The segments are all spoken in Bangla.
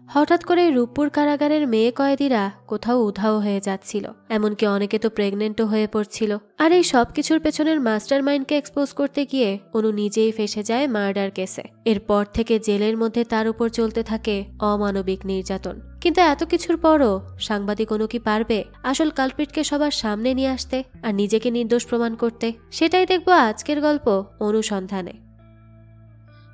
হঠাৎ করে রূপপুর কারাগারের মেয়ে কয়েদিরা কোথাও উধাও হয়ে যাচ্ছিল, এমনকি অনেকে তো প্রেগনেন্টও হয়ে পড়ছিল। আর এই সব কিছুর পেছনের মাস্টার মাইন্ডকে এক্সপোজ করতে গিয়ে অনু নিজেই ফেসে যায় মার্ডার কেসে। এরপর থেকে জেলের মধ্যে তার উপর চলতে থাকে অমানবিক নির্যাতন। কিন্তু এত কিছুর পরও সাংবাদিক অনু কি পারবে আসল কালপ্রিটকে সবার সামনে নিয়ে আসতে আর নিজেকে নির্দোষ প্রমাণ করতে? সেটাই দেখবো আজকের গল্প অনুসন্ধানে।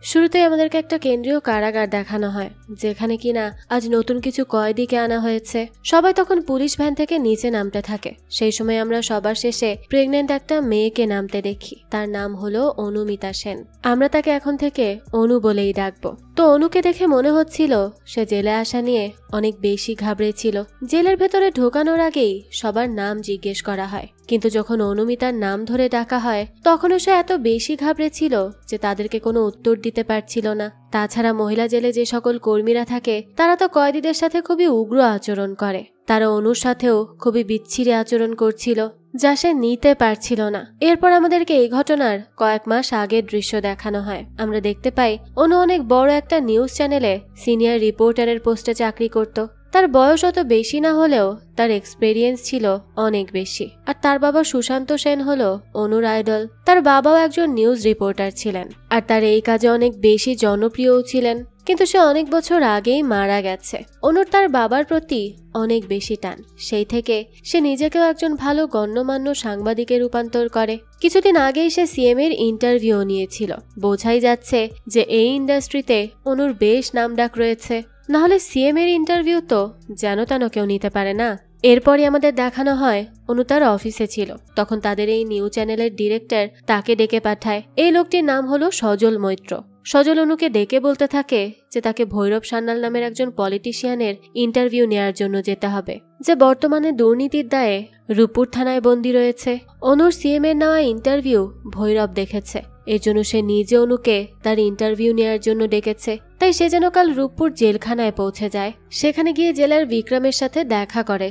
শুরুতে আমাদেরকে একটা কেন্দ্রীয় কারাগার দেখানো হয়, যেখানে কিনা আজ নতুন কিছু কয়েদিকে আনা হয়েছে। সবাই তখন পুলিশ ভ্যান থেকে নিচে নামতে থাকে। সেই সময় আমরা সবার শেষে প্রেগনেন্ট একটা মেয়েকে নামতে দেখি। তার নাম হলো অনুমিতা সেন। আমরা তাকে এখন থেকে অনু বলেই ডাকবো। তো অনুকে দেখে মনে হচ্ছিল সে জেলে আসা নিয়ে অনেক বেশি ঘাবড়েছিল। জেলের ভেতরে ঢোকানোর আগেই সবার নাম জিজ্ঞেস করা হয়, কিন্তু যখন অনুমিতার নাম ধরে ডাকা হয় তখনও সে এত বেশি ঘাবড়েছিল যে তাদেরকে কোনো উত্তর দিতে পারছিল না। তাছাড়া মহিলা জেলে যে সকল কর্মীরা থাকে তারা তো কয়েদিদের সাথে খুবই উগ্র আচরণ করে। তারা অনুর সাথেও খুবই বিচ্ছিরি আচরণ করছিল, যা সে নিতে পারছিল না। এরপর আমাদেরকে এই ঘটনার কয়েক মাস আগের দৃশ্য দেখানো হয়। আমরা দেখতে পাই অনু অনেক বড় একটা নিউজ চ্যানেলে সিনিয়র রিপোর্টারের পোস্টে চাকরি করত। তার বয়স অত বেশি না হলেও তার এক্সপেরিয়েন্স ছিল অনেক বেশি। আর তার বাবা সুশান্ত সেন হলো অনুর আইডল। তার বাবাও একজন নিউজ রিপোর্টার ছিলেন আর তার এই কাজে অনেক বেশি জনপ্রিয়ও ছিলেন, কিন্তু সে অনেক বছর আগেই মারা গেছে। অনুর তার বাবার প্রতি অনেক বেশি টান। সেই থেকে সে নিজেকেও একজন ভালো গণ্যমান্য সাংবাদিকে রূপান্তর করে। কিছুদিন আগেই সে সিএম এর ইন্টারভিউ নিয়েছিল। বোঝাই যাচ্ছে যে এই ইন্ডাস্ট্রিতে অনুর বেশ নামডাক রয়েছে। নাহলে সিএম এর ইন্টারভিউ তো যেন তেন কেউ নিতে পারে না। এরপরই আমাদের দেখানো হয় অনু তার অফিসে ছিল। তখন তাদের এই নিউজ চ্যানেলের ডিরেক্টর তাকে ডেকে পাঠায়। এই লোকটির নাম হলো সজল মৈত্র। সজল অনুকে ডেকে বলতে থাকে যে তাকে ভৈরব সান্যাল নামের একজন পলিটিশিয়ানের ইন্টারভিউ নেয়ার জন্য যেতে হবে, যে বর্তমানে দুর্নীতির দায়ে রূপপুর থানায় বন্দী রয়েছে। অনুর সিএম এর নেওয়া ইন্টারভিউ ভৈরব দেখেছে। এর জন্য সে নিজে অনুকে তার ইন্টারভিউ নেয়ার জন্য ডেকেছে। তাই সে যেন কাল রূপপুর জেলখানায় পৌঁছে যায়। সেখানে গিয়ে জেলার বিক্রমের সাথে দেখা করে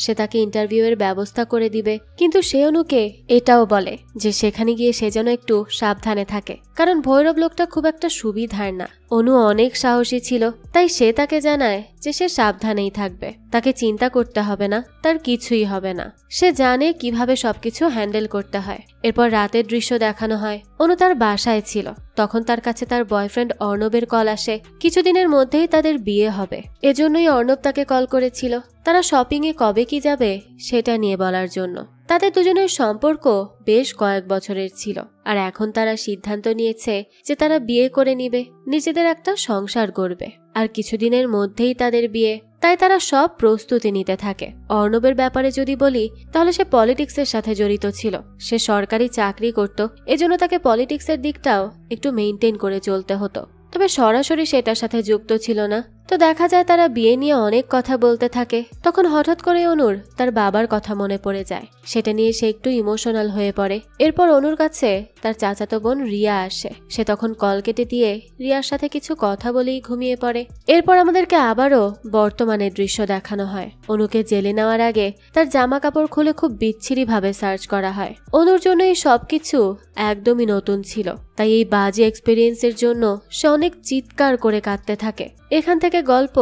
সে তাকে ইন্টারভিউ এর ব্যবস্থা করে দিবে। কিন্তু সে অনুকে এটাও বলে যে সেখানে গিয়ে সে যেন একটু সাবধানে থাকে, কারণ ভৈরব লোকটা খুব একটা সুবিধার না। অনু অনেক সাহসী ছিল, তাই সে তাকে জানায় যে সে সাবধানেই থাকবে, তাকে চিন্তা করতে হবে না, তার কিছুই হবে না। সে জানে কিভাবে সবকিছু হ্যান্ডেল করতে হয়। এরপর রাতের দৃশ্য দেখানো হয়। অনু তার বাসায় ছিল। তখন তার কাছে তার বয়ফ্রেন্ড অর্ণবের কল আসে। কিছুদিনের মধ্যেই তাদের বিয়ে হবে, এজন্যই অর্ণব তাকে কল করেছিল। তারা শপিং এ কবে কি যাবে সেটা নিয়ে বলার জন্য। তাদের দুজনের সম্পর্ক বেশ কয়েক বছরের ছিল, আর এখন তারা সিদ্ধান্ত নিয়েছে যে তারা বিয়ে করে নিবে, নিজেদের একটা সংসার করবে। আর কিছুদিনের মধ্যেই তাদের বিয়ে, তাই তারা সব প্রস্তুতি নিতে থাকে। অর্ণবের ব্যাপারে যদি বলি তাহলে সে পলিটিক্সের সাথে জড়িত ছিল। সে সরকারি চাকরি করত, এজন্য তাকে পলিটিক্সের দিকটাও একটু মেইনটেইন করে চলতে হতো, তবে সরাসরি সেটার সাথে যুক্ত ছিল না। তো দেখা যায় তারা বিয়ে নিয়ে অনেক কথা বলতে থাকে। তখন হঠাৎ করে অনুর তার বাবার কথা মনে পড়ে যায়। সেটা নিয়ে সে একটু ইমোশনাল হয়ে পড়ে। এরপর অনুর কাছে তার চাচাতো বোন রিয়া আসে। সে তখন কল কেটে দিয়ে রিয়ার সাথে কিছু কথা বলেই ঘুমিয়ে পড়ে। এরপর আমাদেরকে আবারও বর্তমানের দৃশ্য দেখানো হয়। অনুকে জেলে নেওয়ার আগে তার জামা কাপড় খুলে খুব বিচ্ছিরি ভাবে সার্চ করা হয়। অনুর জন্য এই সবকিছু একদমই নতুন ছিল, তাই এই বাজে এক্সপেরিয়েন্সের জন্য সে অনেক চিৎকার করে কাঁদতে থাকে। এখান থেকে গল্প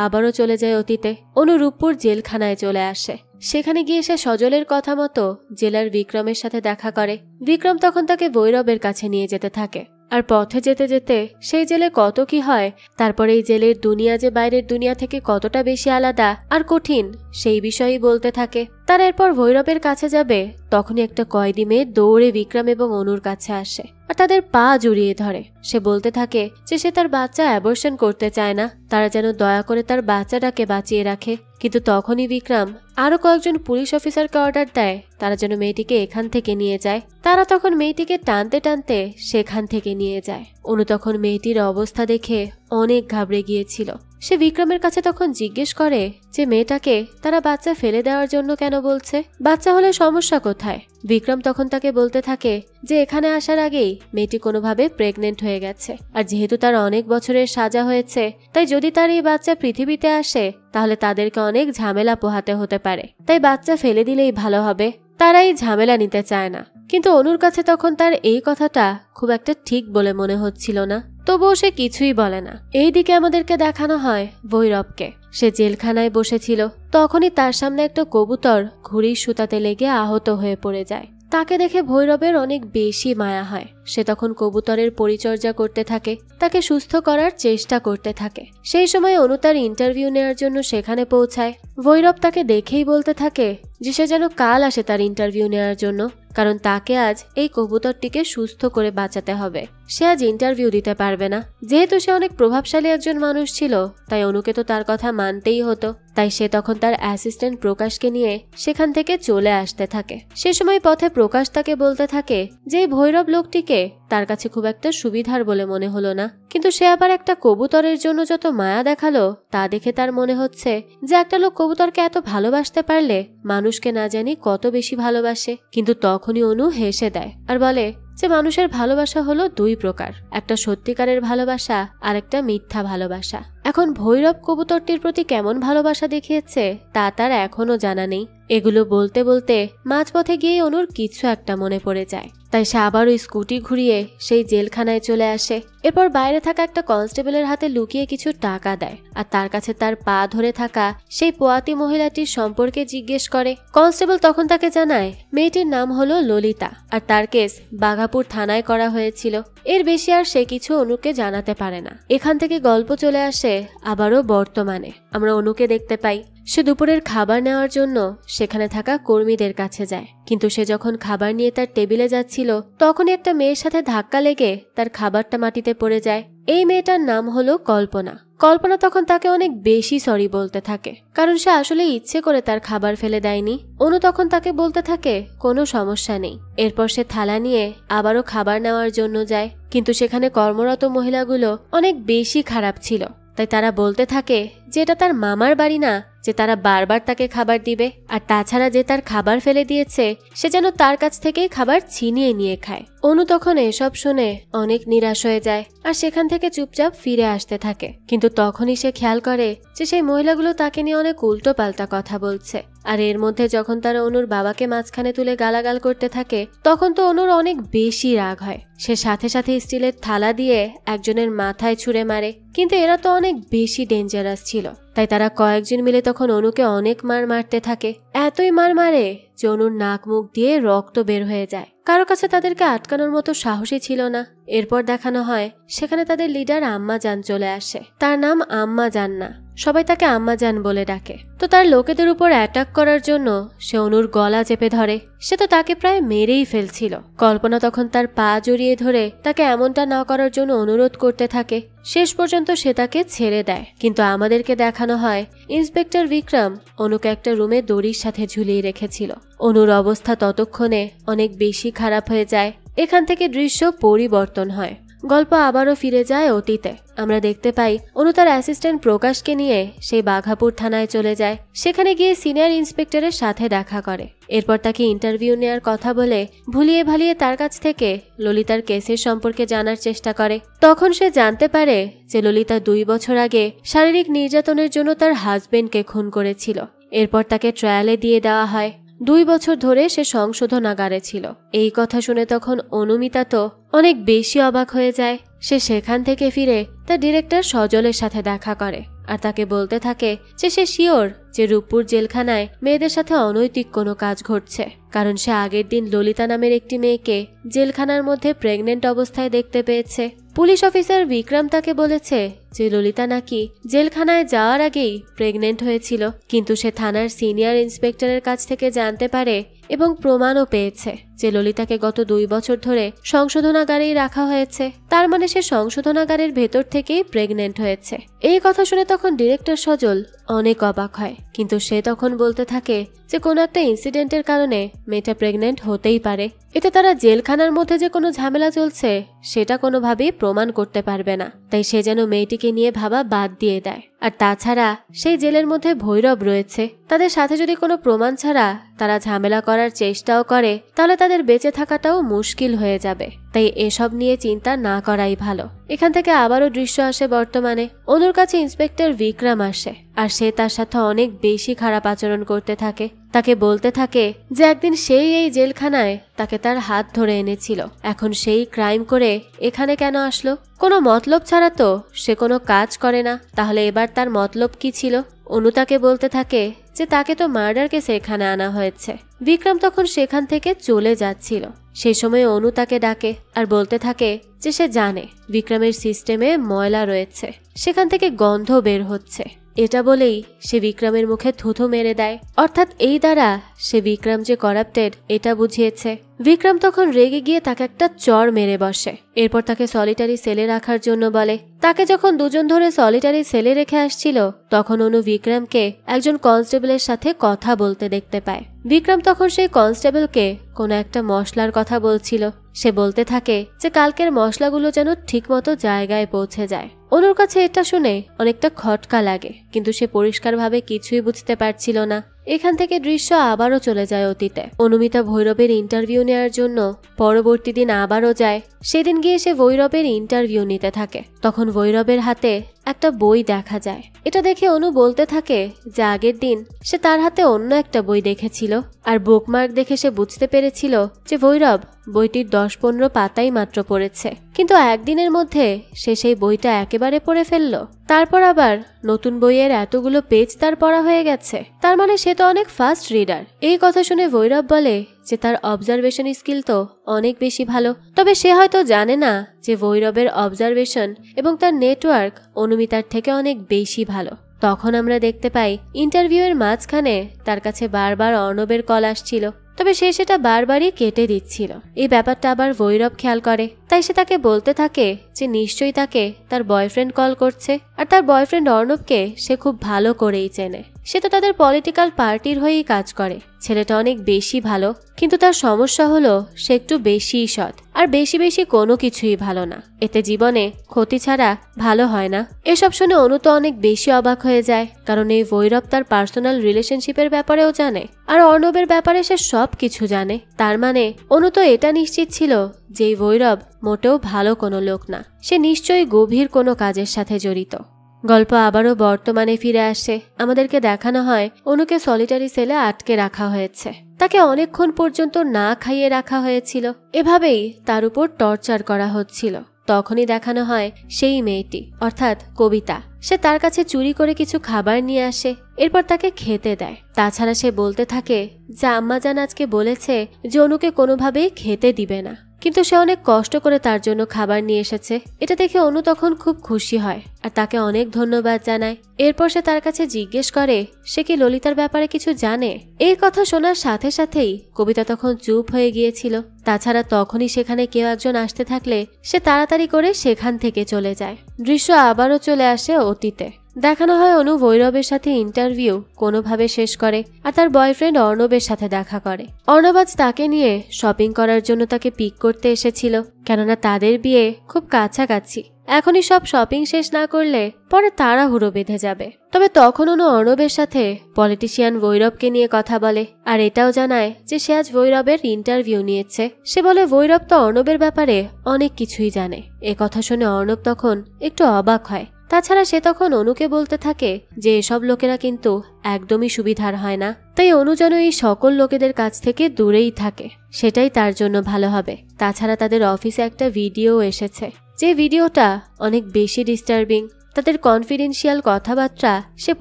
আবারও চলে যায় অতীতে। অনু রূপপুর জেলখানায় চলে আসে। সেখানে গিয়ে সে সজলের কথা মতো জেলার বিক্রমের সাথে দেখা করে। বিক্রম তখন তাকে ভৈরবের কাছে নিয়ে যেতে থাকে। আর পথে যেতে যেতে সেই জেলে কত কি হয়, তারপরে এই জেলের দুনিয়া যে বাইরের দুনিয়া থেকে কতটা বেশি আলাদা আর কঠিন সেই বিষয়েই বলতে থাকে। তারা এরপর ভৈরবের কাছে যাবে, তখনই একটা কয়েদি মেয়ে দৌড়ে বিক্রম এবং অনুর কাছে আসে আর তাদের পা জড়িয়ে ধরে। সে বলতে থাকে যে সে তার বাচ্চা অ্যাবর্শন করতে চায় না, তারা যেন দয়া করে তার বাচ্চাটাকে বাঁচিয়ে রাখে। কিন্তু তখনই বিক্রম আরো কয়েকজন পুলিশ অফিসারকে অর্ডার দেয় তারা যেন মেয়েটিকে এখান থেকে নিয়ে যায়। তারা তখন মেয়েটিকে টানতে টানতে সেখান থেকে নিয়ে যায়। অনু তখন মেয়েটির অবস্থা দেখে অনেক ঘাবড়ে গিয়েছিল। সে বিক্রমের কাছে তখন জিজ্ঞেস করে যে মেয়েটাকে তারা বাচ্চা ফেলে দেওয়ার জন্য কেন বলছে, বাচ্চা হলে সমস্যা কোথায়। বিক্রম তখন তাকে বলতে থাকে যে এখানে আসার আগেই মেয়েটি কোনোভাবে প্রেগনেন্ট হয়ে গেছে, আর যেহেতু তার অনেক বছরের সাজা হয়েছে, তাই যদি তার এই বাচ্চা পৃথিবীতে আসে তাহলে তাদেরকে অনেক ঝামেলা পোহাতে হতে পারে, তাই বাচ্চা ফেলে দিলেই ভালো হবে। তারা এই ঝামেলা নিতে চায় না। কিন্তু অনুর কাছে তখন তার এই কথাটা খুব একটা ঠিক বলে মনে হচ্ছিল না, তবুও সে কিছুই বলে না। এইদিকে আমাদেরকে দেখানো হয় ভৈরবকে। সে জেলখানায় বসেছিল, তখনই তার সামনে একটা কবুতর ঘুড়ির সুতাতে লেগে আহত হয়ে পড়ে যায়। তাকে দেখে ভৈরবের অনেক বেশি মায়া হয়। সে তখন কবুতরের পরিচর্যা করতে থাকে, তাকে সুস্থ করার চেষ্টা করতে থাকে। সেই সময় অনু তার ইন্টারভিউ নেওয়ার জন্য সেখানে পৌঁছায়। ভৈরব তাকে দেখেই বলতে থাকে যে সে যেন কাল আসে তার ইন্টারভিউ নেওয়ার জন্য, কারণ তাকে আজ এই কবুতরটিকে সুস্থ করে বাঁচাতে হবে। সে আজ ইন্টারভিউ দিতে পারবে না। যেহেতু সে অনেক প্রভাবশালী একজন মানুষ ছিল, তাই অনুকে তো তার কথা মানতেই হতো। তাই সে তখন তার অ্যাসিস্ট্যান্ট প্রকাশকে নিয়ে সেখান থেকে চলে আসতে থাকে। সে সময় পথে প্রকাশ তাকে বলতে থাকে যে ভৈরব লোকটিকে তার কাছে খুব একটা সুবিধার বলে মনে হলো না, কিন্তু সে আবার একটা কবুতরের জন্য যত মায়া দেখালো তা দেখে তার মনে হচ্ছে যে একটা লোক কবুতরকে এত ভালোবাসতে পারলে মানুষকে না জানি কত বেশি ভালোবাসে। কিন্তু তখনই অনু হেসে দেয় আর বলে যে মানুষের ভালোবাসা হলো দুই প্রকার, একটা সত্যিকারের ভালোবাসা আর একটা মিথ্যা ভালোবাসা। এখন ভৈরব কবুতরটির প্রতি কেমন ভালোবাসা দেখিয়েছে তা তার এখনো জানা নেই। এগুলো বলতে বলতে মাঝপথে গিয়ে অনুর কিছু একটা মনে পড়ে যায়। তাই সে আবার ওই স্কুটি ঘুরিয়ে সেই জেলখানায় চলে আসে। এরপর বাইরে থাকা একটা কনস্টেবলের হাতে লুকিয়ে কিছু টাকা দেয় আর তার কাছে তার পা ধরে থাকা সেই পোয়াতি মহিলাটির সম্পর্কে জিজ্ঞেস করে। কনস্টেবল তখন তাকে জানায় মেয়েটির নাম হলো ললিতা আর তার কেস বাঘাপুর থানায় করা হয়েছিল। এর বেশি আর সে কিছু অনুকে জানাতে পারে না। এখান থেকে গল্প চলে আসে আবারও বর্তমানে। আমরা অনুকে দেখতে পাই সে দুপুরের খাবার নেওয়ার জন্য সেখানে থাকা কর্মীদের কাছে যায়, কিন্তু সে যখন খাবার নিয়ে তার টেবিলে যাচ্ছিল তখনই একটা মেয়ের সাথে ধাক্কা লেগে তার খাবারটা মাটিতে পড়ে যায়। এই মেয়েটার নাম হলো কল্পনা। কল্পনা তখন তাকে অনেক বেশি সরি বলতে থাকে, কারণ সে আসলে ইচ্ছে করে তার খাবার ফেলে দেয়নি। অনু তখন তাকে বলতে থাকে কোনো সমস্যা নেই। এরপর সে থালা নিয়ে আবারও খাবার নেওয়ার জন্য যায়, কিন্তু সেখানে কর্মরত মহিলাগুলো অনেক বেশি খারাপ ছিল। তাই তারা বলতে থাকে যে এটা তার মামার বাড়ি না যে তারা বারবার তাকে খাবার দিবে, আর তাছাড়া যে তার খাবার ফেলে দিয়েছে সে যেন তার কাছ থেকেই খাবার ছিনিয়ে নিয়ে খায়। অনু তখন এসব শুনে অনেক নিরাশ হয়ে যায় আর সেখান থেকে চুপচাপ ফিরে আসতে থাকে। কিন্তু তখনই সে খেয়াল করে যে সেই মহিলাগুলো তাকে নিয়ে অনেক উল্টো পাল্টা কথা বলছে। আর এর মধ্যে যখন তারা অনুর বাবাকে মাঝখানে তুলে গালাগাল করতে থাকে তখন তো অনুর অনেক বেশি রাগ হয়। সে সাথে সাথে স্টিলের থালা দিয়ে একজনের মাথায় ছুঁড়ে মারে, কিন্তু এরা তো অনেক বেশি ডেঞ্জারাস ছিল। তাই তারা কয়েকজন মিলে তখন অনুকে অনেক মার মারতে থাকে। এতই মার মারে যে অনুর নাক মুখ দিয়ে রক্ত বের হয়ে যায়। কারো কাছে তাদেরকে আটকানোর মতো সাহসী ছিল না। এরপর দেখানো হয় সেখানে তাদের লিডার আম্মা জান চলে আসে। তার নাম আম্মা জান না, সবাই তাকে আম্মা জান বলে ডাকে। তো তার লোকেদের উপর অ্যাটাক করার জন্য সে অনুর গলা চেপে ধরে। সে তো তাকে প্রায় মেরেই ফেলছিল। কল্পনা তখন তার পা জড়িয়ে ধরে তাকে এমনটা না করার জন্য অনুরোধ করতে থাকে। শেষ পর্যন্ত সে তাকে ছেড়ে দেয়। কিন্তু আমাদেরকে দেখানো হয় ইন্সপেক্টর বিক্রম অনুকে একটা রুমে দড়ির সাথে ঝুলিয়ে রেখেছিল। অনুর অবস্থা ততক্ষণে অনেক বেশি খারাপ হয়ে যায়। এখান থেকে দৃশ্য পরিবর্তন হয়। গল্প আবারও ফিরে যায় অতীতে। আমরা দেখতে পাই অনু তার অ্যাসিস্ট্যান্ট প্রকাশকে নিয়ে সেই বাঘাপুর থানায় চলে যায়। সেখানে গিয়ে সিনিয়র ইন্সপেক্টরের সাথে দেখা করে। এরপর তাকে ইন্টারভিউ নেওয়ার কথা বলে ভুলিয়ে ভালিয়ে তার কাছ থেকে ললিতার কেসের সম্পর্কে জানার চেষ্টা করে। তখন সে জানতে পারে যে ললিতা 2 বছর আগে শারীরিক নির্যাতনের জন্য তার হাজবেন্ডকে খুন করেছিল। এরপর তাকে ট্রায়ালে দিয়ে দেওয়া হয়। 2 বছর ধরে সে সংশোধনাগারে ছিল। এই কথা শুনে তখন অনুমিতা তো অনেক বেশি অবাক হয়ে যায়। সে সেখান থেকে ফিরে তার ডিরেক্টর সজলের সাথে দেখা করে আর তাকে বলতে থাকে যে সে শিওর যে রূপপুর জেলখানায় মেয়েদের সাথে অনৈতিক কোনো কাজ ঘটছে, কারণ সে আগের দিন ললিতা নামের একটি মেয়েকে জেলখানার মধ্যে প্রেগনেন্ট অবস্থায় দেখতে পেয়েছে। পুলিশ অফিসার বিক্রম তাকে বলেছে যে ললিতা নাকি জেলখানায় যাওয়ার আগেই প্রেগনেন্ট হয়েছিল, কিন্তু সে থানার সিনিয়র ইন্সপেক্টরের কাছ থেকে জানতে পারে এবং প্রমাণও পেয়েছে যে ললিতাকে গত 2 বছর ধরে সংশোধনাগারেই রাখা হয়েছে। তার মানে সে সংশোধনাগারের ভেতর থেকেই প্রেগনেন্ট হয়েছে। এই কথা শুনে তখন ডিরেক্টর সজল অনেক অবাক হয়, কিন্তু সে তখন বলতে থাকে যে কোনো একটা ইনসিডেন্টের কারণে মেয়েটা প্রেগনেন্ট হতেই পারে। এতে তারা জেলখানার মধ্যে যে কোনো ঝামেলা চলছে সেটা কোনোভাবেই প্রমাণ করতে পারবে না। তাই সে যেন মেয়েটিকে নিয়ে ভাবা বাদ দিয়ে দেয়। আর তাছাড়া সেই জেলের মধ্যে ভৈরব রয়েছে, তাদের সাথে যদি কোনো প্রমাণ ছাড়া তারা ঝামেলা করার চেষ্টাও করে তাহলে তাদের বেঁচে থাকাটাও মুশকিল হয়ে যাবে। তাই এসব নিয়ে চিন্তা না করাই ভালো। এখান থেকে আবারও দৃশ্য আসে বর্তমানে। অনুর কাছে ইন্সপেক্টর বিক্রম আসে, আর সে তার সাথে অনেক বেশি খারাপ আচরণ করতে থাকে। তাকে বলতে থাকে যে একদিন সেই এই জেলখানায় তাকে তার হাত ধরে এনেছিল, এখন সেই ক্রাইম করে এখানে কেন আসলো? কোনো মতলব ছাড়া তো সে কোনো কাজ করে না, তাহলে এবার তার মতলব কি ছিল? অনু তাকে বলতে থাকে যে তাকে তো মার্ডার কেসে এখানে আনা হয়েছে। বিক্রম তখন সেখান থেকে চলে যাচ্ছিল, সেই সময় অনু তাকে ডাকে আর বলতে থাকে যে সে জানে বিক্রমের সিস্টেমে ময়লা রয়েছে, সেখান থেকে গন্ধ বের হচ্ছে। এটা বলেই সে বিক্রমের মুখে থুথু মেরে দেয়, অর্থাৎ এই দ্বারা সে বিক্রম যে করাপ্টেড এটা বুঝিয়েছে। বিক্রম তখন রেগে গিয়ে তাকে একটা চড় মেরে বসে, এরপর তাকে সলিটারি সেলে রাখার জন্য বলে। তাকে যখন দুজন ধরে সলিটারি সেলে রেখে আসছিল, তখন অনু বিক্রমকে একজন কনস্টেবলের সাথে কথা বলতে দেখতে পায়। বিক্রম তখন সেই কনস্টেবলকে কোনো একটা মশলার কথা বলছিল। সে বলতে থাকে যে কালকের মশলাগুলো যেন ঠিকমতো জায়গায় পৌঁছে যায়। অনুর কাছে এটা শুনে অনেকটা খটকা লাগে, কিন্তু সে পরিষ্কারভাবে কিছুই বুঝতে পারছিল না। এখান থেকে দৃশ্য আবারও চলে যায় অতীতে। অনুমিতা ভৈরবের ইন্টারভিউ নেওয়ার জন্য পরবর্তী দিন আবারও যায়। সেদিন গিয়ে সে ভৈরবের ইন্টারভিউ নিতে থাকে। তখন ভৈরবের হাতে একটা বই দেখা যায়। এটা দেখে অনু বলতে থাকে যে আগের দিন সে তার হাতে অন্য একটা বই দেখেছিল, আর বুকমার্ক দেখে সে বুঝতে পেরেছিল যে ভৈরব বইটির 10-15 পাতাই মাত্র পড়েছে, কিন্তু একদিনের মধ্যে সে সেই বইটা একেবারে পড়ে ফেলল। তারপর আবার নতুন বইয়ের এতগুলো পেজ তার পড়া হয়ে গেছে, তার মানে সে তো অনেক ফাস্ট রিডার। এই কথা শুনে ভৈরব বলে যে তার অবজারভেশন স্কিল তো অনেক বেশি ভালো, তবে সে হয়তো জানে না যে ভৈরবের অবজারভেশন এবং তার নেটওয়ার্ক অনুমিতার থেকে অনেক বেশি ভালো। তখন আমরা দেখতে পাই ইন্টারভিউয়ের মাঝখানে তার কাছে বারবার অর্ণবের কল আসছিল, তবে সে সেটা বারবারই কেটে দিচ্ছিল। এই ব্যাপারটা আবার ভৈরব খেয়াল করে, তাই সে তাকে বলতে থাকে যে নিশ্চয়ই তাকে তার বয়ফ্রেন্ড কল করছে, আর তার বয়ফ্রেন্ড অর্ণবকে সে খুব ভালো করেই চেনে। সে তো তাদের পলিটিক্যাল পার্টির হয়েই কাজ করে। ছেলেটা অনেক বেশি ভালো, কিন্তু তার সমস্যা হলো সে একটু বেশিই সৎ, আর বেশি বেশি কোনো কিছুই ভালো না। এতে জীবনে ক্ষতি ছাড়া ভালো হয় না। এসব শুনে অনু তো অনেক বেশি অবাক হয়ে যায়, কারণ এই ভৈরব তার পার্সোনাল রিলেশনশিপের ব্যাপারেও জানে, আর অর্ণবের ব্যাপারে সে সব কিছু জানে। তার মানে অনু তো এটা নিশ্চিত ছিল যে এই ভৈরব মোটেও ভালো কোনো লোক না, সে নিশ্চয়ই গভীর কোনো কাজের সাথে জড়িত। গল্প আবারও বর্তমানে ফিরে আসে। আমাদেরকে দেখানো হয় অনুকে সলিটারি সেলে আটকে রাখা হয়েছে। তাকে অনেকক্ষণ পর্যন্ত না খাইয়ে রাখা হয়েছিল, এভাবেই তার উপর টর্চার করা হচ্ছিল। তখনই দেখানো হয় সেই মেয়েটি, অর্থাৎ কবিতা। সে তার কাছে চুরি করে কিছু খাবার নিয়ে আসে, এরপর তাকে খেতে দেয়। তাছাড়া সে বলতে থাকে যে আম্মাজান আজকে বলেছে যে অনুকে কোনোভাবেই খেতে দিবে না, কিন্তু সে অনেক কষ্ট করে তার জন্য খাবার নিয়ে এসেছে। এটা দেখে অনু তখন খুব খুশি হয় আর তাকে অনেক ধন্যবাদ জানায়। এরপর সে তার কাছে জিজ্ঞেস করে সে কি ললিতার ব্যাপারে কিছু জানে। এই কথা শোনার সাথে সাথেই কবিতা তখন চুপ হয়ে গিয়েছিল। তাছাড়া তখনই সেখানে কেউ একজন আসতে থাকলে সে তাড়াতাড়ি করে সেখান থেকে চলে যায়। দৃশ্য আবারও চলে আসে অতীতে। দেখানো হয় অনু ভৈরবের সাথে ইন্টারভিউ কোনোভাবে শেষ করে আর তার বয়ফ্রেন্ড অর্ণবের সাথে দেখা করে। অর্ণব আজ তাকে নিয়ে শপিং করার জন্য তাকে পিক করতে এসেছিল, কেননা তাদের বিয়ে খুব কাছাকাছি। এখনই সব শপিং শেষ না করলে পরে তাড়াহুড়ো বেঁধে যাবে। তবে তখন অনু অর্ণবের সাথে পলিটিশিয়ান ভৈরবকে নিয়ে কথা বলে, আর এটাও জানায় যে সে আজ ভৈরবের ইন্টারভিউ নিয়েছে। সে বলে ভৈরব তো অর্ণবের ব্যাপারে অনেক কিছুই জানে। এ কথা শুনে অর্ণব তখন একটু অবাক হয়। তাছাড়া সে তখন অনুকে বলতে থাকে যে এসব লোকেরা কিন্তু একদমই সুবিধার হয় না, তাই অনু যেন এই সকল লোকেদের কাছ থেকে দূরেই থাকে, সেটাই তার জন্য ভালো হবে। তাছাড়া তাদের অফিসে একটা ভিডিও এসেছে, যে ভিডিওটা অনেক বেশি ডিস্টার্বিং। তাদের কনফিডেন্সিয়াল কথাবার্তা সে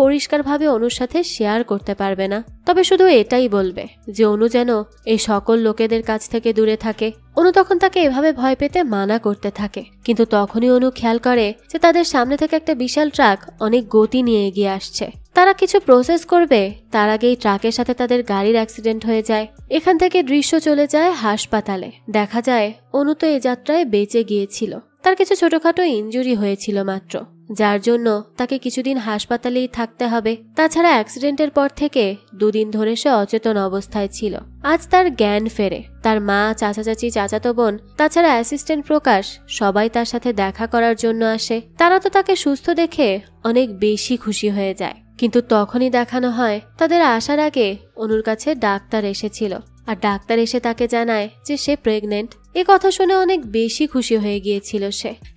পরিষ্কারভাবে অনুর সাথে শেয়ার করতে পারবে না, তবে শুধু এটাই বলবে যে অনু যেন এই সকল লোকেদের কাছ থেকে দূরে থাকে। অনু তখন তাকে এভাবে ভয় পেতে মানা করতে থাকে, কিন্তু তখনই অনু খেয়াল করে যে তাদের সামনে থেকে একটা বিশাল ট্রাক অনেক গতি নিয়ে এগিয়ে আসছে। তারা কিছু প্রসেস করবে তার আগেই ট্রাকের সাথে তাদের গাড়ির অ্যাক্সিডেন্ট হয়ে যায়। এখান থেকে দৃশ্য চলে যায় হাসপাতালে। দেখা যায় অনু তো এই যাত্রায় বেঁচে গিয়েছিল, তার কিছু ছোটখাটো ইনজুরি হয়েছিল মাত্র, যার জন্য তাকে কিছুদিন হাসপাতালেই থাকতে হবে। তাছাড়া অ্যাক্সিডেন্টের পর থেকে 2 দিন ধরে সে অচেতন অবস্থায় ছিল। আজ তার জ্ঞান ফেরে। তার মা, চাচা চাচি, চাচাতো বোন, তাছাড়া অ্যাসিস্ট্যান্ট প্রকাশ সবাই তার সাথে দেখা করার জন্য আসে। তারা তো তাকে সুস্থ দেখে অনেক বেশি খুশি হয়ে যায়, কিন্তু তখনই দেখানো হয় তাদের আসার আগে অনুর কাছে ডাক্তার এসেছিল আর ডাক্তার এসে তাকে জানায় যে সে প্রেগনেন্ট। এ কথা শুনে অনেক বেশি খুশি হয়ে গিয়েছিল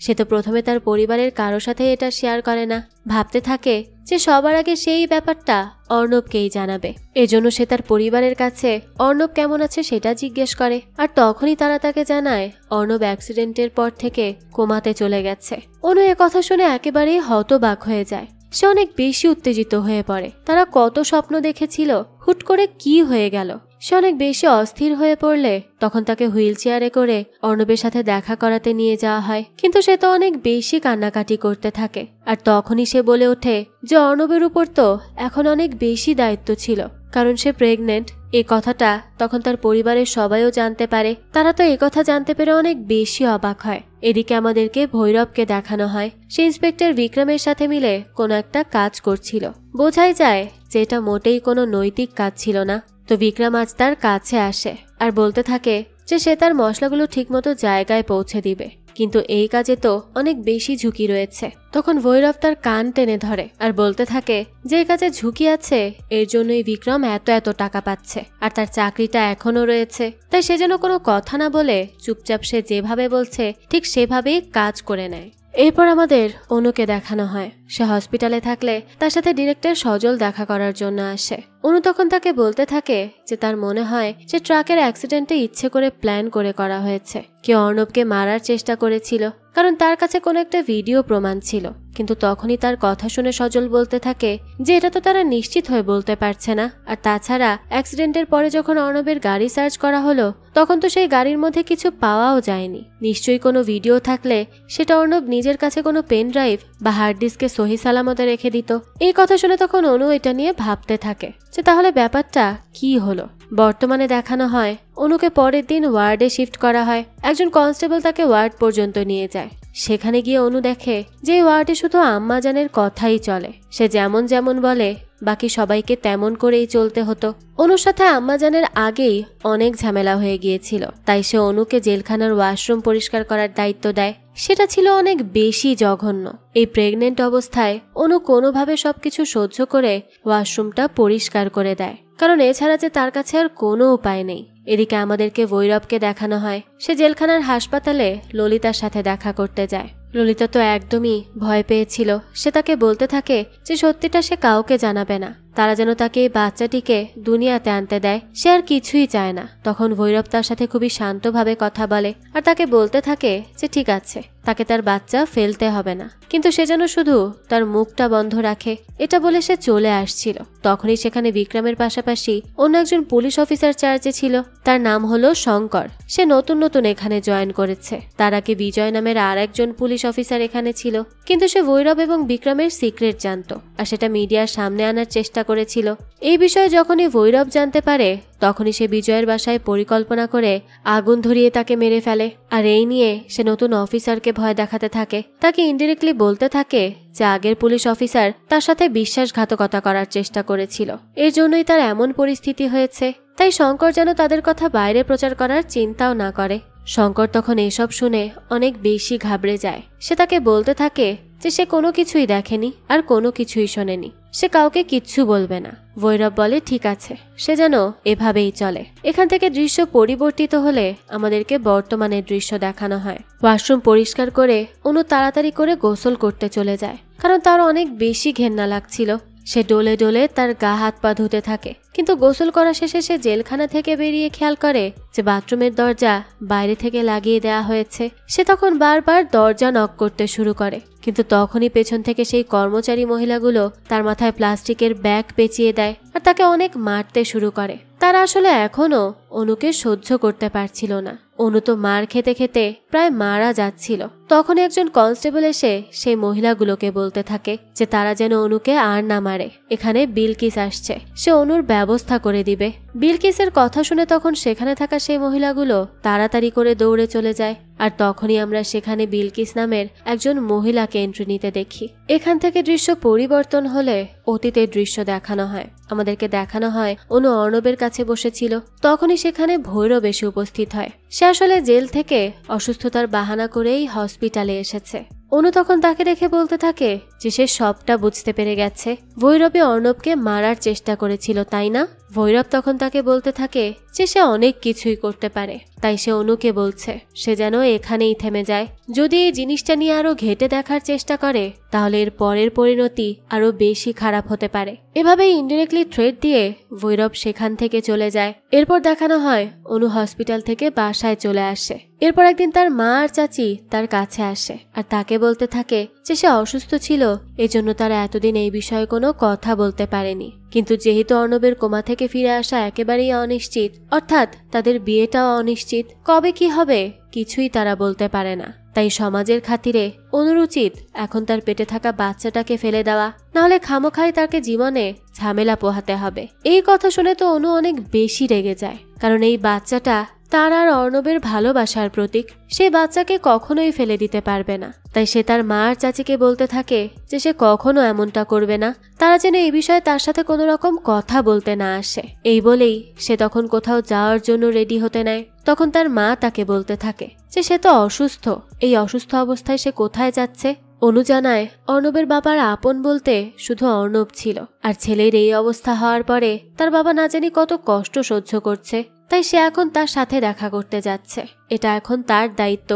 সে তো প্রথমে তার পরিবারের কারো সাথে এটা শেয়ার করে না, ভাবতে থাকে যে সবার আগে সেই ব্যাপারটা অর্ণবকেই জানাবে। এজন্য সে তার পরিবারের কাছে অর্ণব কেমন আছে সেটা জিজ্ঞেস করে। আর তখনই তারা তাকে জানায় অর্ণব অ্যাক্সিডেন্টের পর থেকে কোমাতে চলে গেছে। অনু এ কথা শুনে একেবারেই হতবাক হয়ে যায়। সে অনেক বেশি উত্তেজিত হয়ে পড়ে। তারা কত স্বপ্ন দেখেছিল, হুট করে কি হয়ে গেল। সে অনেক বেশি অস্থির হয়ে পড়লে তখন তাকে হুইল চেয়ারে করে অর্ণবের সাথে দেখা করাতে নিয়ে যাওয়া হয়। কিন্তু সে তো অনেক বেশি কান্নাকাটি করতে থাকে। আর তখনই সে বলে ওঠে যে অর্ণবের উপর তো এখন অনেক বেশি দায়িত্ব ছিল, কারণ সে প্রেগনেন্ট। এই কথাটা তখন তার পরিবারের সবাইও জানতে পারে। তারা তো এই কথা জানতে পেরে অনেক বেশি অবাক হয়। এদিকে আমাদেরকে ভৈরবকে দেখানো হয় সে ইন্সপেক্টর বিক্রমের সাথে মিলে কোনো একটা কাজ করছিল। বোঝাই যায় যে এটা মোটেই কোনো নৈতিক কাজ ছিল না। তো বিক্রম আজ তার কাছে আসে আর বলতে থাকে যে সে তার মশলাগুলো ঠিকমতো জায়গায় পৌঁছে দিবে, কিন্তু এই কাজে তো অনেক বেশি ঝুঁকি রয়েছে। তখন ভৈরব তার কান টেনে ধরে আর বলতে থাকে যে কাজে ঝুঁকি আছে এর জন্যই বিক্রম এত এত টাকা পাচ্ছে, আর তার চাকরিটা এখনো রয়েছে। তাই সে যেন কোনো কথা না বলে চুপচাপ সে যেভাবে বলছে ঠিক সেভাবেই কাজ করে নেয়। এরপর আমাদের অনুকে দেখানো হয় সে হসপিটালে থাকলে তার সাথে ডিরেক্টর সজল দেখা করার জন্য আসে। অনু তখন তাকে বলতে থাকে যে তার মনে হয় যে ট্রাকের অ্যাক্সিডেন্টে ইচ্ছে করে প্ল্যান করে করা হয়েছে। কেউ অর্ণবকে মারার চেষ্টা করেছিল, কারণ তার কাছে কোনো একটা ভিডিও প্রমাণ ছিল। কিন্তু তখনই তার কথা শুনে সজল বলতে থাকে যে এটা তো তারা নিশ্চিত হয়ে বলতে পারছে না। আর তাছাড়া অ্যাক্সিডেন্টের পরে যখন অর্ণবের গাড়ি সার্চ করা হলো তখন তো সেই গাড়ির মধ্যে কিছু পাওয়াও যায়নি। নিশ্চয়ই কোনো ভিডিও থাকলে সেটা অর্ণব নিজের কাছে কোনো পেন ড্রাইভ বা হার্ড ডিস্কে সহি সালামতে রেখে দিত। এই কথা শুনে তখন অনু এটা নিয়ে ভাবতে থাকে যে তাহলে ব্যাপারটা কি হলো। বর্তমানে দেখানো হয় অনুকে পরের দিন ওয়ার্ডে শিফট করা হয়। একজন কনস্টেবল তাকে ওয়ার্ড পর্যন্ত নিয়ে যায়। সেখানে গিয়ে অনু দেখে যে ওয়ার্ডে শুধু আম্মাজানের কথাই চলে। সে যেমন যেমন বলে বাকি সবাইকে তেমন করেই চলতে হতো। অনুর সাথে আম্মাজানের আগেই অনেক ঝামেলা হয়ে গিয়েছিল, তাই সে অনুকে জেলখানার ওয়াশরুম পরিষ্কার করার দায়িত্ব দেয়। সেটা ছিল অনেক বেশি জঘন্য। এই প্রেগনেন্ট অবস্থায় অনু কোনোভাবে সবকিছু সহ্য করে ওয়াশরুমটা পরিষ্কার করে দেয়, কারণ এছাড়া যে তার কাছে আর কোনো উপায় নেই। এদিকে আমাদেরকে ভৈরবকে দেখানো হয় সে জেলখানার হাসপাতালে ললিতার সাথে দেখা করতে যায়। ললিতা তো একদমই ভয় পেয়েছিল। সে তাকে বলতে থাকে যে সত্যিটা সে কাউকে জানাবে না, তারা যেন তাকে এই বাচ্চাটিকে দুনিয়াতে আনতে দেয়। সে আর কিছুই চায় না। তখন ভৈরব তার সাথে খুবই শান্তভাবে কথা বলে আর তাকে বলতে থাকে যে ঠিক আছে, তাকে তার বাচ্চা ফেলতে হবে না, কিন্তু সে যেন শুধু তার মুখটা বন্ধ রাখে। এটা বলে সে চলে আসছিল। তখনই সেখানে বিক্রমের পাশাপাশি অন্য একজন পুলিশ অফিসার চার্জে ছিল। তার নাম হলো শঙ্কর। সে নতুন নতুন এখানে জয়েন করেছে। তার আগে বিজয় নামের আর একজন পুলিশ অফিসার এখানে ছিল, কিন্তু সে ভৈরব এবং বিক্রমের সিক্রেট জানতো আর সেটা মিডিয়ার সামনে আনার চেষ্টা করেছিল। এই বিষয়ে যখনই ভৈরব জানতে পারে তখনই সে বিজয়ের বাসায় পরিকল্পনা করে আগুন ধরিয়ে তাকে মেরে ফেলে। আর এই নিয়ে সে নতুন অফিসারকে ভয় দেখাতে থাকে। তাকে ইনডিরেক্টলি বলতে থাকে যে আগের পুলিশ অফিসার তার সাথে বিশ্বাসঘাতকতা করার চেষ্টা করেছিল, এর জন্যই তার এমন পরিস্থিতি হয়েছে। তাই শঙ্কর যেন তাদের কথা বাইরে প্রচার করার চিন্তাও না করে। শঙ্কর তখন এসব শুনে অনেক বেশি ঘাবড়ে যায়। সে তাকে বলতে থাকে যে সে কোনো কিছুই দেখেনি আর কোনো কিছুই শোনেনি, সে কাউকে কিচ্ছু বলবে না। ভৈরব বলে ঠিক আছে, সে যেন এভাবেই চলে। এখান থেকে দৃশ্য পরিবর্তিত হলে আমাদেরকে বর্তমানের দৃশ্য দেখানো হয়। ওয়াশরুম পরিষ্কার করে অনু তাড়াতাড়ি করে গোসল করতে চলে যায়, কারণ তার অনেক বেশি ঘেন্না লাগছিল। সে ডোলে ডোলে তার গা হাত পা ধুতে থাকে, কিন্তু গোসল করা শেষে সে জেলখানা থেকে বেরিয়ে খেয়াল করে যে বাথরুমের দরজা বাইরে থেকে লাগিয়ে দেওয়া হয়েছে। সে তখন বারবার দরজা নক করতে শুরু করে, কিন্তু তখনই পেছন থেকে সেই কর্মচারী মহিলাগুলো তার মাথায় প্লাস্টিকের ব্যাগ পেঁচিয়ে দেয় আর তাকে অনেক মারতে শুরু করে। তারা আসলে এখনো অনুকে সহ্য করতে পারছিল না। অনু তো মার খেতে খেতে প্রায় মারা যাচ্ছিল। তখন একজন কনস্টেবল এসে সেই মহিলাগুলোকে বলতে থাকে যে তারা যেন অনুকে আর না মারে, এখানে বিলকিস আসছে, সে অনুর ব্যবস্থা করে দিবে। বিলকিসের কথা শুনে তখন সেখানে থাকা সেই মহিলাগুলো তাড়াতাড়ি করে দৌড়ে চলে যায়। আর তখনই আমরা সেখানে বিলকিস নামের একজন মহিলাকে এন্ট্রি নিতে দেখি। এখান থেকে দৃশ্য পরিবর্তন হলে অতীতের দৃশ্য দেখানো হয়। আমাদেরকে দেখানো হয় অনু অর্ণবের কাছে বসেছিল। তখনই সেখানে ভৈরব এসে উপস্থিত হয়। সে আসলে জেল থেকে অসুস্থতার বাহানা করেই হসপিটালে এসেছে। অনু তখন তাকে দেখে বলতে থাকে যে সে সবটা বুঝতে পেরে গেছে। ভৈরবে অর্ণবকে মারার চেষ্টা করেছিল, তাই না? ভৈরব তখন তাকে বলতে থাকে যে সে অনেক কিছুই করতে পারে, তাই সে অনুকে বলছে সে যেন এখানেই থেমে যায়। যদি এই জিনিসটা নিয়ে আরো ঘেটে দেখার চেষ্টা করে তাহলে এর পরের পরিণতি আরো বেশি খারাপ হতে পারে। এভাবেই ইনডিরেক্টলি থ্রেট দিয়ে ভৈরব সেখান থেকে চলে যায়। এরপর দেখানো হয় অনু হসপিটাল থেকে বাসায় চলে আসে। এরপর একদিন তার মা আর চাচি তার কাছে আসে আর তাকে বলতে থাকে যে সে অসুস্থ ছিল, এজন্য তারা এতদিন এই বিষয়ে কোনো কথা বলতে পারেনি। কিন্তু যেহেতু অর্ণবের কোমা থেকে ফিরে আসা একেবারেই অনিশ্চিত, অর্থাৎ তাদের বিয়েটাও অনিশ্চিত, কবে কি হবে কিছুই তারা বলতে পারে না, তাই সমাজের খাতিরে অনুর উচিত এখন তার পেটে থাকা বাচ্চাটাকে ফেলে দেওয়া, নাহলে খামোখাই তাকে জীবনে ঝামেলা পোহাতে হবে। এই কথা শুনে তো অনু অনেক বেশি রেগে যায়, কারণ এই বাচ্চাটা তার আর অর্ণবের ভালোবাসার প্রতীক। সে বাচ্চাকে কখনোই ফেলে দিতে পারবে না। তাই সে তার মা আর চাচিকে বলতে থাকে যে সে কখনো এমনটা করবে না, তারা যেন এই বিষয়ে তার সাথে কোনো রকম কথা বলতে না আসে। এই বলেই সে তখন কোথাও যাওয়ার জন্য রেডি হতে নেয়। তখন তার মা তাকে বলতে থাকে যে সে তো অসুস্থ, এই অসুস্থ অবস্থায় সে কোথায় যাচ্ছে। অনু জানায় অর্ণবের বাবার আপন বলতে শুধু অর্ণব ছিল, আর ছেলের এই অবস্থা হওয়ার পরে তার বাবা না জানি কত কষ্ট সহ্য করছে, তাই সে এখন তার সাথে দেখা করতে যাচ্ছে, এটা এখন তার দায়িত্ব।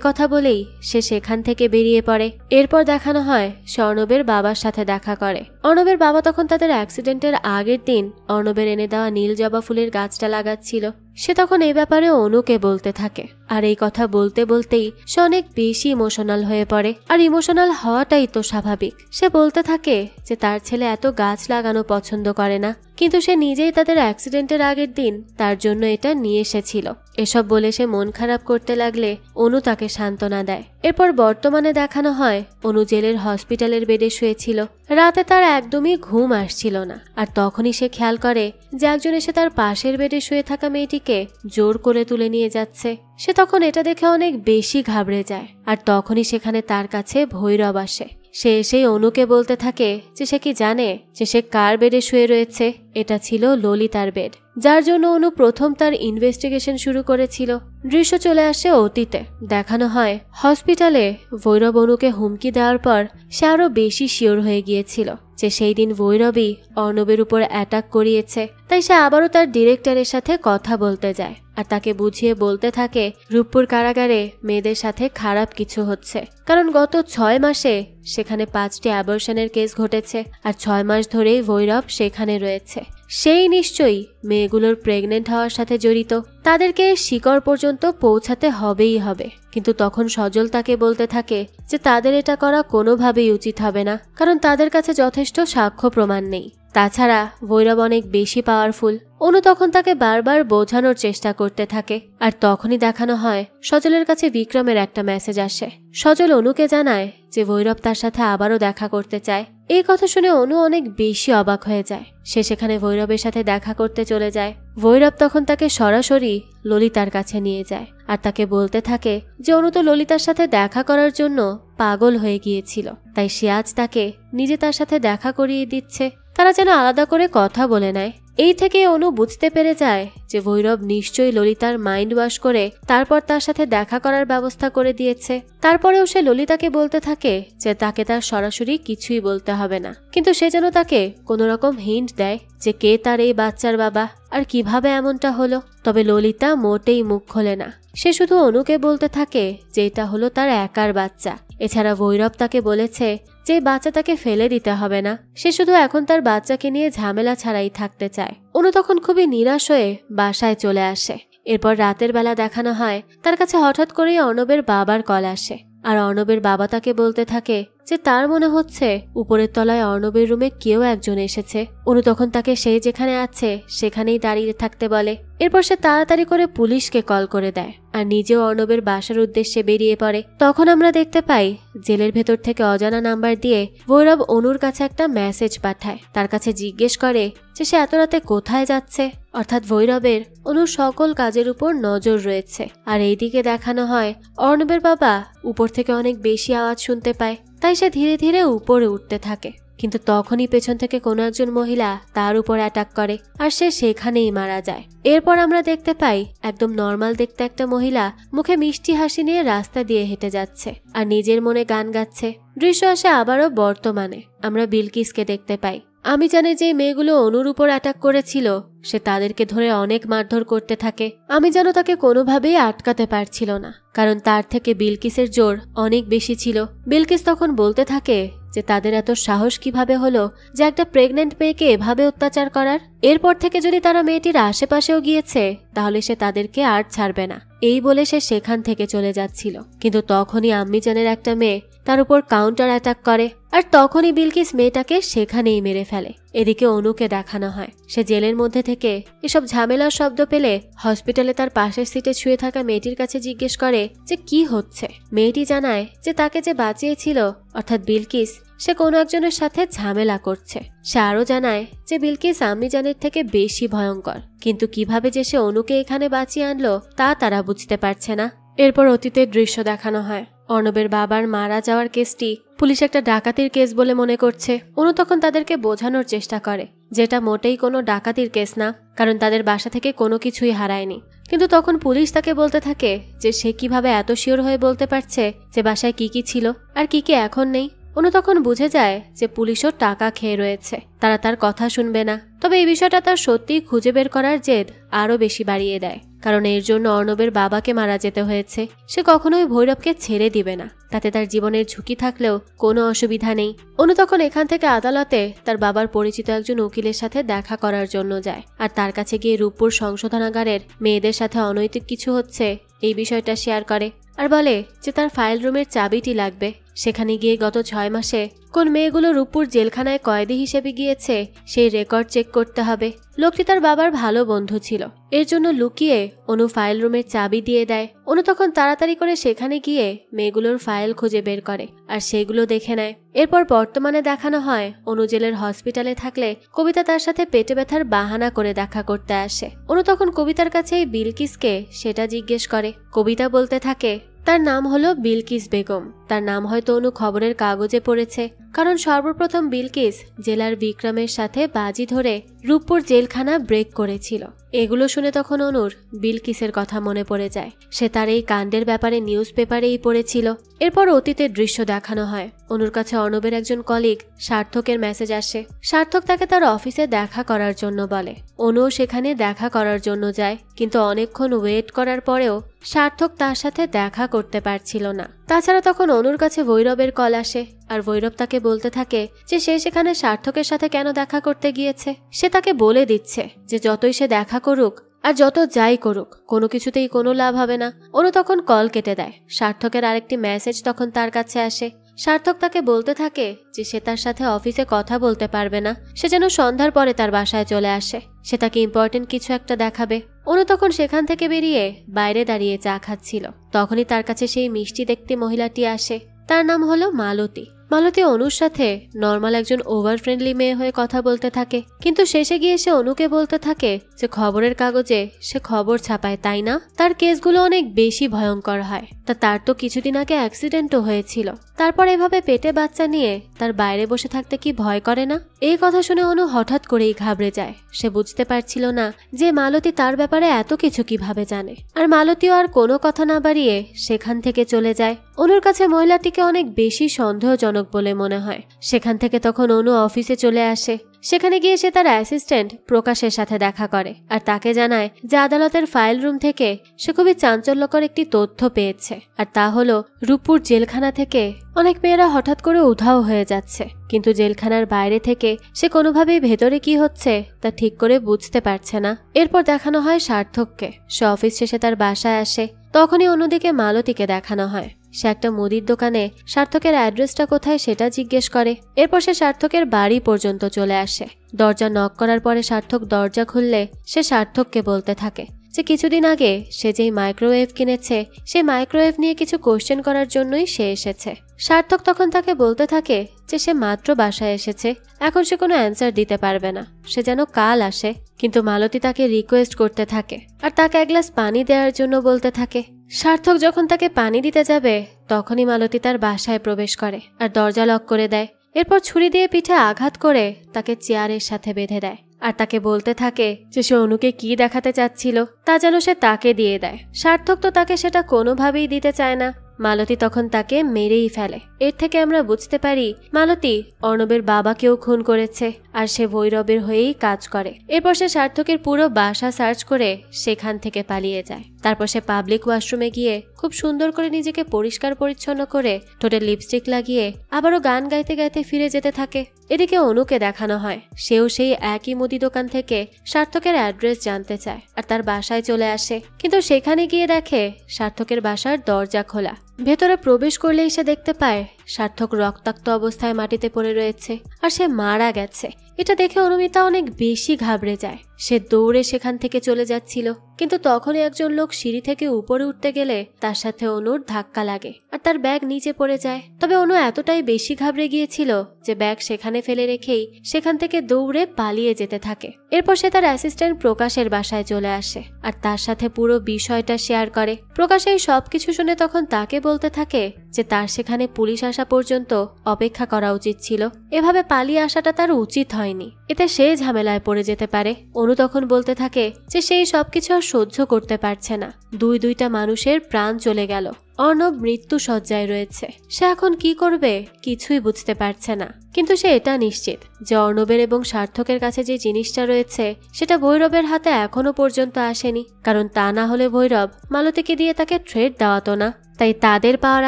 কথা বলেই সে সেখান থেকে বেরিয়ে পড়ে। এরপর দেখানো হয় সে অর্ণবের বাবার সাথে দেখা করে। অর্ণবের বাবা তখন তাদের অ্যাক্সিডেন্টের আগের দিন অর্ণবের এনে দেওয়া নীল জবা ফুলের গাছটা লাগাচ্ছিল। সে তখন এই ব্যাপারে অনুকে বলতে থাকে, আর এই কথা বলতে বলতেই সে অনেক বেশি ইমোশনাল হয়ে পড়ে। আর ইমোশনাল হওয়াটাই তো স্বাভাবিক। সে বলতে থাকে যে তার ছেলে এত গাছ লাগানো পছন্দ করে না, কিন্তু সে নিজেই তাদের অ্যাক্সিডেন্টের আগের দিন তার জন্য এটা নিয়ে এসেছিল। এসব বলে সে মন খারাপ করতে লাগলে অনু তাকে সান্ত্বনা দেয়। এরপর বর্তমানে দেখানো হয় অনু জেলের হসপিটালের বেডে শুয়েছিল। রাতে তার একদমই ঘুম আসছিল না, আর তখনই সে খেয়াল করে যে একজন এসে তার পাশের বেডে শুয়ে থাকা মেয়েটিকে জোর করে তুলে নিয়ে যাচ্ছে। সে তখন এটা দেখে অনেক বেশি ঘাবড়ে যায়, আর তখনই সেখানে তার কাছে ভৈরব আসে। সে এসেই অনুকে বলতে থাকে যে সে কি জানে যে সে কার বেডে শুয়ে রয়েছে। এটা ছিল ললিতার বেড, যার জন্য অনু প্রথম তার ইনভেস্টিগেশন শুরু করেছিল। দৃশ্য চলে আসে অতীতে। দেখানো হয় হসপিটালে ভৈরব অনুকে হুমকি দেওয়ার পর সে আরো বেশি শিওর হয়ে গিয়েছিল যে সেই দিন ভৈরবই অর্ণবের উপর অ্যাটাক করিয়েছে। তাই সে আবারও তার ডিরেক্টরের সাথে কথা বলতে যায় আর তাকে বুঝিয়ে বলতে থাকে রূপপুর কারাগারে মেয়েদের সাথে খারাপ কিছু হচ্ছে, কারণ গত 6 মাসে সেখানে 5টি অ্যাবর্শনের কেস ঘটেছে, আর 6 মাস ধরেই ভৈরব সেখানে রয়েছে। সেই নিশ্চয়ই মেয়েগুলোর প্রেগনেন্ট হওয়ার সাথে জড়িত, তাদেরকে শিকড় পর্যন্ত পৌঁছাতে হবেই হবে। কিন্তু তখন সজল তাকে বলতে থাকে যে তাদের এটা করা কোনোভাবেই উচিত হবে না, কারণ তাদের কাছে যথেষ্ট সাক্ষ্য প্রমাণ নেই। তাছাড়া ভৈরব অনেক বেশি পাওয়ারফুল। অনু তখন তাকে বারবার বোঝানোর চেষ্টা করতে থাকে, আর তখনই দেখানো হয় সজলের কাছে বিক্রমের একটা মেসেজ আসে। সজল অনুকে জানায় যে ভৈরব তার সাথে আবারও দেখা করতে চায়। এই কথা শুনে অনু অনেক বেশি অবাক হয়ে যায়। সে সেখানে ভৈরবের সাথে দেখা করতে চলে যায়। ভৈরব তখন তাকে সরাসরি ললিতার কাছে নিয়ে যায় আর তাকে বলতে থাকে যে অনু তো ললিতার সাথে দেখা করার জন্য পাগল হয়ে গিয়েছিল, তাই সে আজ তাকে নিজে তার সাথে দেখা করিয়ে দিচ্ছে। তারা যেন আলাদা করে কথা বলে নেয়। এই থেকে অনু বুঝতে পেরে যায় যে ভৈরব নিশ্চয়ই ললিতার মাইন্ড ওয়াশ করে তারপর তার সাথে দেখা করার ব্যবস্থা করে দিয়েছে। তারপরেও সে ললিতাকে বলতে থাকে যে তাকে তার সরাসরি কিছুই বলতে হবে না, কিন্তু সে যেন তাকে কোনো রকম হিন্ট দেয় যে কে তার এই বাচ্চার বাবা আর কিভাবে এমনটা হলো। তবে ললিতা মোটেই মুখ খোলে না। সে শুধু অনুকে বলতে থাকে যে এটা হলো তার একার বাচ্চা। এছাড়া ভৈরব তাকে বলেছে যে বাচ্চা তাকে ফেলে দিতে হবে না, সে শুধু এখন তার বাচ্চাকে নিয়ে ঝামেলা ছাড়াই থাকতে চায়। অনু তখন খুবই নিরাশ হয়ে বাসায় চলে আসে। এরপর রাতের বেলা দেখানো হয় তার কাছে হঠাৎ করেই অর্ণবের বাবার কল আসে, আর অর্ণবের বাবা তাকে বলতে থাকে যে তার মনে হচ্ছে উপরের তলায় অর্ণবের রুমে কেউ একজন এসেছে। অনু তখন তাকে সে যেখানে আছে সেখানেই দাঁড়িয়ে থাকতে বলে। এরপর সে তাড়াতাড়ি করে পুলিশকে কল করে দেয় আর নিজেও অর্ণবের বাসার উদ্দেশ্যে বেরিয়ে পড়ে। তখন আমরা দেখতে পাই জেলের ভেতর থেকে অজানা নাম্বার দিয়ে ভৈরব অনুর কাছে একটা মেসেজ পাঠায়। তার কাছে জিজ্ঞেস করে যে সে এত রাতে কোথায় যাচ্ছে। অর্থাৎ ভৈরবের অনুর সকল কাজের উপর নজর রয়েছে। আর এইদিকে দেখানো হয় অর্ণবের বাবা উপর থেকে অনেক বেশি আওয়াজ শুনতে পায়, তাই সে ধীরে ধীরে উপরে উঠতে থাকে। কিন্তু তখনই পেছন থেকে কোনো একজন মহিলা তার উপর অ্যাটাক করে আর সে সেখানেই মারা যায়। এরপর আমরা দেখতে পাই একদম নর্মাল দেখতে একটা মহিলা মুখে মিষ্টি হাসি নিয়ে রাস্তা দিয়ে হেঁটে যাচ্ছে আর নিজের মনে গান গাচ্ছে। দৃশ্য আসে আবারও বর্তমানে। আমরা বিলকিসকে দেখতে পাই। আমি জানি যে মেয়েগুলো অনুর উপর অ্যাটাক করেছিল সে তাদেরকে ধরে অনেক মারধর করতে থাকে। আমি যেন তাকে কোনোভাবেই আটকাতে পারছিল না, কারণ তার থেকে বিলকিসের জোর অনেক বেশি ছিল। বিলকিস তখন বলতে থাকে যে তাদের এত সাহস কিভাবে হলো যে একটা প্রেগনেন্ট মেয়েকে এভাবে অত্যাচার করার। এরপর থেকে যদি তারা মেয়েটির আশেপাশেও গিয়েছে তাহলে সে তাদেরকে আর ছাড়বে না। এই বলে সে সেখান থেকে চলে যাচ্ছিল, কিন্তু তখনই আম্মিজানের একটা মেয়ে তার উপর কাউন্টার অ্যাটাক করে, আর তখনই বিলকিস মেয়েটাকে সেখানেই মেরে ফেলে। এদিকে অনুকে দেখানো হয় সে জেলের মধ্যে থেকে এসব ঝামেলার শব্দ পেলে হসপিটালে তার পাশের সিটে শুয়ে থাকা মেয়েটির কাছে জিজ্ঞেস করে যে কি হচ্ছে। মেয়েটি জানায় যে তাকে যে বাঁচিয়েছিল অর্থাৎ বিলকিস সে কোনো একজনের সাথে ঝামেলা করছে। সে আরও জানায় যে বিলকিস আম্মিজানের থেকে বেশি ভয়ঙ্কর, কিন্তু কিভাবে যে সে অনুকে এখানে বাঁচিয়ে আনলো তা তারা বুঝতে পারছে না। এরপর অতীতের দৃশ্য দেখানো হয়। অর্ণবের বাবার মারা যাওয়ার কেসটি পুলিশ একটা ডাকাতির কেস বলে মনে করছে। অনু তখন তাদেরকে বোঝানোর চেষ্টা করে যেটা মোটেই কোনো ডাকাতির কেস না, কারণ তাদের বাসা থেকে কোনো কিছুই হারায়নি। কিন্তু তখন পুলিশ তাকে বলতে থাকে যে সে কিভাবে এত শিওর হয়ে বলতে পারছে যে বাসায় কি কি ছিল আর কি কি এখন নেই। অনু তখন বুঝে যায় যে পুলিশও টাকা খেয়ে রয়েছে, তারা তার কথা শুনবে না। তবে এই বিষয়টা তার সত্যিই খুঁজে বের করার জেদ আরও বেশি বাড়িয়ে দেয়, কারণ এর জন্য অর্ণবের বাবাকে মারা যেতে হয়েছে। সে কখনোই ভৈরবকে ছেড়ে দিবে না, তাতে তার জীবনের ঝুঁকি থাকলেও কোনো অসুবিধা নেই। অনু তখন এখান থেকে আদালতে তার বাবার পরিচিত একজন উকিলের সাথে দেখা করার জন্য যায়, আর তার কাছে গিয়ে রূপপুর সংশোধনাগারের মেয়েদের সাথে অনৈতিক কিছু হচ্ছে এই বিষয়টা শেয়ার করে, আর বলে যে তার ফাইল রুমের চাবিটি লাগবে। সেখানে গিয়ে গত 6 মাসে কোন মেয়েগুলো রূপপুর জেলখানায় কয়েদি হিসেবে গিয়েছে সেই রেকর্ড চেক করতে হবে। লোকটি তার বাবার ভালো বন্ধু ছিল, এর জন্য লুকিয়ে অনু ফাইল রুমের চাবি দিয়ে দেয়। অনু তখন তাড়াতাড়ি করে সেখানে গিয়ে মেয়েগুলোর ফাইল খুঁজে বের করে আর সেগুলো দেখে নেয়। এরপর বর্তমানে দেখানো হয় অনু জেলের হসপিটালে থাকলে কবিতা তার সাথে পেটে ব্যথার বাহানা করে দেখা করতে আসে। অনু তখন কবিতার কাছে এই বিলকিসকে সেটা জিজ্ঞেস করে। কবিতা বলতে থাকে তার নাম হলো বিলকিস বেগম। তার নাম হয়তো অনু খবরের কাগজে পড়েছে, কারণ সর্বপ্রথম বিলকিস জেলার বিক্রমের সাথে বাজি ধরে রূপপুর জেলখানা ব্রেক করেছিল। এগুলো শুনে তখন অনুর বিলকিসের কথা মনে পড়ে যায়। সে তার এই কাণ্ডের ব্যাপারে নিউজ পেপারেই পড়েছিল। এরপর অতীতের দৃশ্য দেখানো হয়। অনুর কাছে অর্ণবের একজন কলিগ সার্থকের মেসেজ আসে। সার্থক তাকে তার অফিসে দেখা করার জন্য বলে। অনুও সেখানে দেখা করার জন্য যায়, কিন্তু অনেকক্ষণ ওয়েট করার পরেও সার্থক তার সাথে দেখা করতে পারছিল না। তাছাড়া তখন অনুর কাছে ভৈরবের কল আসে, আর ভৈরব তাকে বলতে থাকে যে সে সেখানে সার্থকের সাথে কেন দেখা করতে গিয়েছে। সে তাকে বলে দিচ্ছে যে যতই সে দেখা করুক আর যত যাই করুক কোনো কিছুতেই কোনো লাভ হবে না। অনু তখন কল কেটে দেয়। সার্থকের আরেকটি মেসেজ তখন তার কাছে আসে। সার্থক তাকে বলতে থাকে যে সে তার সাথে অফিসে কথা বলতে পারবে না, সে যেন সন্ধ্যার পরে তার বাসায় চলে আসে। সে তাকে ইম্পর্টেন্ট কিছু একটা দেখাবে। অনু তখন সেখান থেকে বেরিয়ে বাইরে দাঁড়িয়ে চা খাচ্ছিল। তখনই তার কাছে সেই মিষ্টি দেখতে মহিলাটি আসে। তার নাম হলো মালতী। মালতী অনুর সাথে নর্মাল একজন ওভার ফ্রেন্ডলি মেয়ে হয়ে কথা বলতে থাকে, কিন্তু শেষে গিয়ে সে অনুকে বলতে থাকে যে খবরের কাগজে সে খবর ছাপায়, তাই না? তার কেসগুলো অনেক বেশি ভয়ঙ্কর হয়। তার তো কিছুদিন আগে অ্যাক্সিডেন্টও হয়েছিল। তারপর এভাবে পেটে বাচ্চা নিয়ে তার বাইরে বসে থাকতে কি ভয় করে না? এই কথা শুনে অনু হঠাৎ করেই ঘাবড়ে যায়। সে বুঝতে পারছিল না যে মালতী তার ব্যাপারে এত কিছু কিভাবে জানে। আর মালতীও আর কোনো কথা না বাড়িয়ে সেখান থেকে চলে যায়। অনুর কাছে মহিলাটিকে অনেক বেশি সন্দেহজনক বলে মনে হয়। সেখান থেকে তখন অনু অফিসে চলে আসে। সেখানে গিয়ে সে তার অ্যাসিস্ট্যান্ট প্রকাশের সাথে দেখা করে, আর তাকে জানায় যে আদালতের ফাইল রুম থেকে সে খুবই চাঞ্চল্যকর একটি তথ্য পেয়েছে, আর তা হলো রূপপুর জেলখানা থেকে অনেক মেয়েরা হঠাৎ করে উধাও হয়ে যাচ্ছে, কিন্তু জেলখানার বাইরে থেকে সে কোনোভাবেই ভেতরে কি হচ্ছে তা ঠিক করে বুঝতে পারছে না। এরপর দেখানো হয় সার্থককে। সে অফিস শেষে তার বাসায় আসে। তখনই অন্যদিকে মালতীকে দেখানো হয়। সে একটা মুদির দোকানে সার্থকের অ্যাড্রেসটা কোথায় সেটা জিজ্ঞেস করে। এরপর সে সার্থকের বাড়ি পর্যন্ত চলে আসে। দরজা নক করার পরে সার্থক দরজা খুললে সে সার্থককে বলতে থাকে যে কিছুদিন আগে সে যেই মাইক্রোওয়েভ কিনেছে সেই মাইক্রোওয়েভ নিয়ে কিছু কোশ্চেন করার জন্যই সে এসেছে। সার্থক তখন তাকে বলতে থাকে যে সে মাত্র বাসায় এসেছে, এখন সে কোনো অ্যান্সার দিতে পারবে না, সে যেন কাল আসে। কিন্তু মালতী তাকে রিকোয়েস্ট করতে থাকে আর তাকে এক গ্লাস পানি দেওয়ার জন্য বলতে থাকে। সার্থক যখন তাকে পানি দিতে যাবে তখনই মালতী তার বাসায় প্রবেশ করে আর দরজা লক করে দেয়। এরপর ছুরি দিয়ে পিঠে আঘাত করে তাকে চেয়ারের সাথে বেঁধে দেয় আর তাকে বলতে থাকে যে সে অনুকে কি দেখাতে চাচ্ছিল তা যেন সে তাকে দিয়ে দেয়। সার্থক তো তাকে সেটা কোনোভাবেই দিতে চায় না। মালতী তখন তাকে মেরেই ফেলে। এর থেকে আমরা বুঝতে পারি মালতী অর্ণবের বাবাকেও খুন করেছে, আর সে ভৈরবের হয়েই কাজ করে। এরপর সে সার্থকের পুরো বাসা সার্চ করে সেখান থেকে পালিয়ে যায়। তারপর সে পাবলিক ওয়াশরুমে গিয়ে খুব সুন্দর করে নিজেকে পরিষ্কার পরিচ্ছন্ন করে ঠোঁটে লিপস্টিক লাগিয়ে আবারও গান গাইতে গাইতে ফিরে যেতে থাকে। এদিকে অনুকে দেখানো হয় সেও সেই একই মুদি দোকান থেকে সার্থকের অ্যাড্রেস জানতে চায় আর তার বাসায় চলে আসে, কিন্তু সেখানে গিয়ে দেখে সার্থকের বাসার দরজা খোলা। ভেতরে প্রবেশ করলেই সে দেখতে পায় সার্থক রক্তাক্ত অবস্থায় মাটিতে পড়ে রয়েছে আর সে মারা গেছে। এটা দেখে অনুমিতা অনেক বেশি ঘাবড়ে যায়। সে দৌড়ে সেখান থেকে চলে যাচ্ছিল, কিন্তু তখনই একজন লোক সিঁড়ি থেকে উপরে উঠতে গেলে তার সাথে অনুর ধাক্কা লাগে আর তার ব্যাগ নিচে পড়ে যায়। তবে অনু এতটাই বেশি ঘাবড়ে গিয়েছিল যে ব্যাগ সেখানে ফেলে রেখেই সেখান থেকে দৌড়ে পালিয়ে যেতে থাকে। এরপর সে তার অ্যাসিস্ট্যান্ট প্রকাশের বাসায় চলে আসে আর তার সাথে পুরো বিষয়টা শেয়ার করে। প্রকাশ এই সবকিছু শুনে তখন তাকে বলতে থাকে যে তার সেখানে পুলিশ আসা পর্যন্ত অপেক্ষা করা উচিত ছিল, এভাবে পালিয়ে আসাটা তার উচিত হয়নি, এতে সে ঝামেলায় পড়ে যেতে পারে। অনু তখন বলতে থাকে যে সেই সবকিছু আর সহ্য করতে পারছে না। দুইটা মানুষের প্রাণ চলে গেল, অর্ণব মৃত্যু শয্যায় রয়েছে, সে এখন কি করবে কিছুই বুঝতে পারছে না। কিন্তু সে এটা নিশ্চিত যে অর্ণবের এবং সার্থকের কাছে যে জিনিসটা রয়েছে সেটা ভৈরবের হাতে এখনো পর্যন্ত আসেনি, কারণ তা না হলে ভৈরব মালতীকে দিয়ে তাকে থ্রেট দেওয়াতো না। তাই তাদের পাওয়ার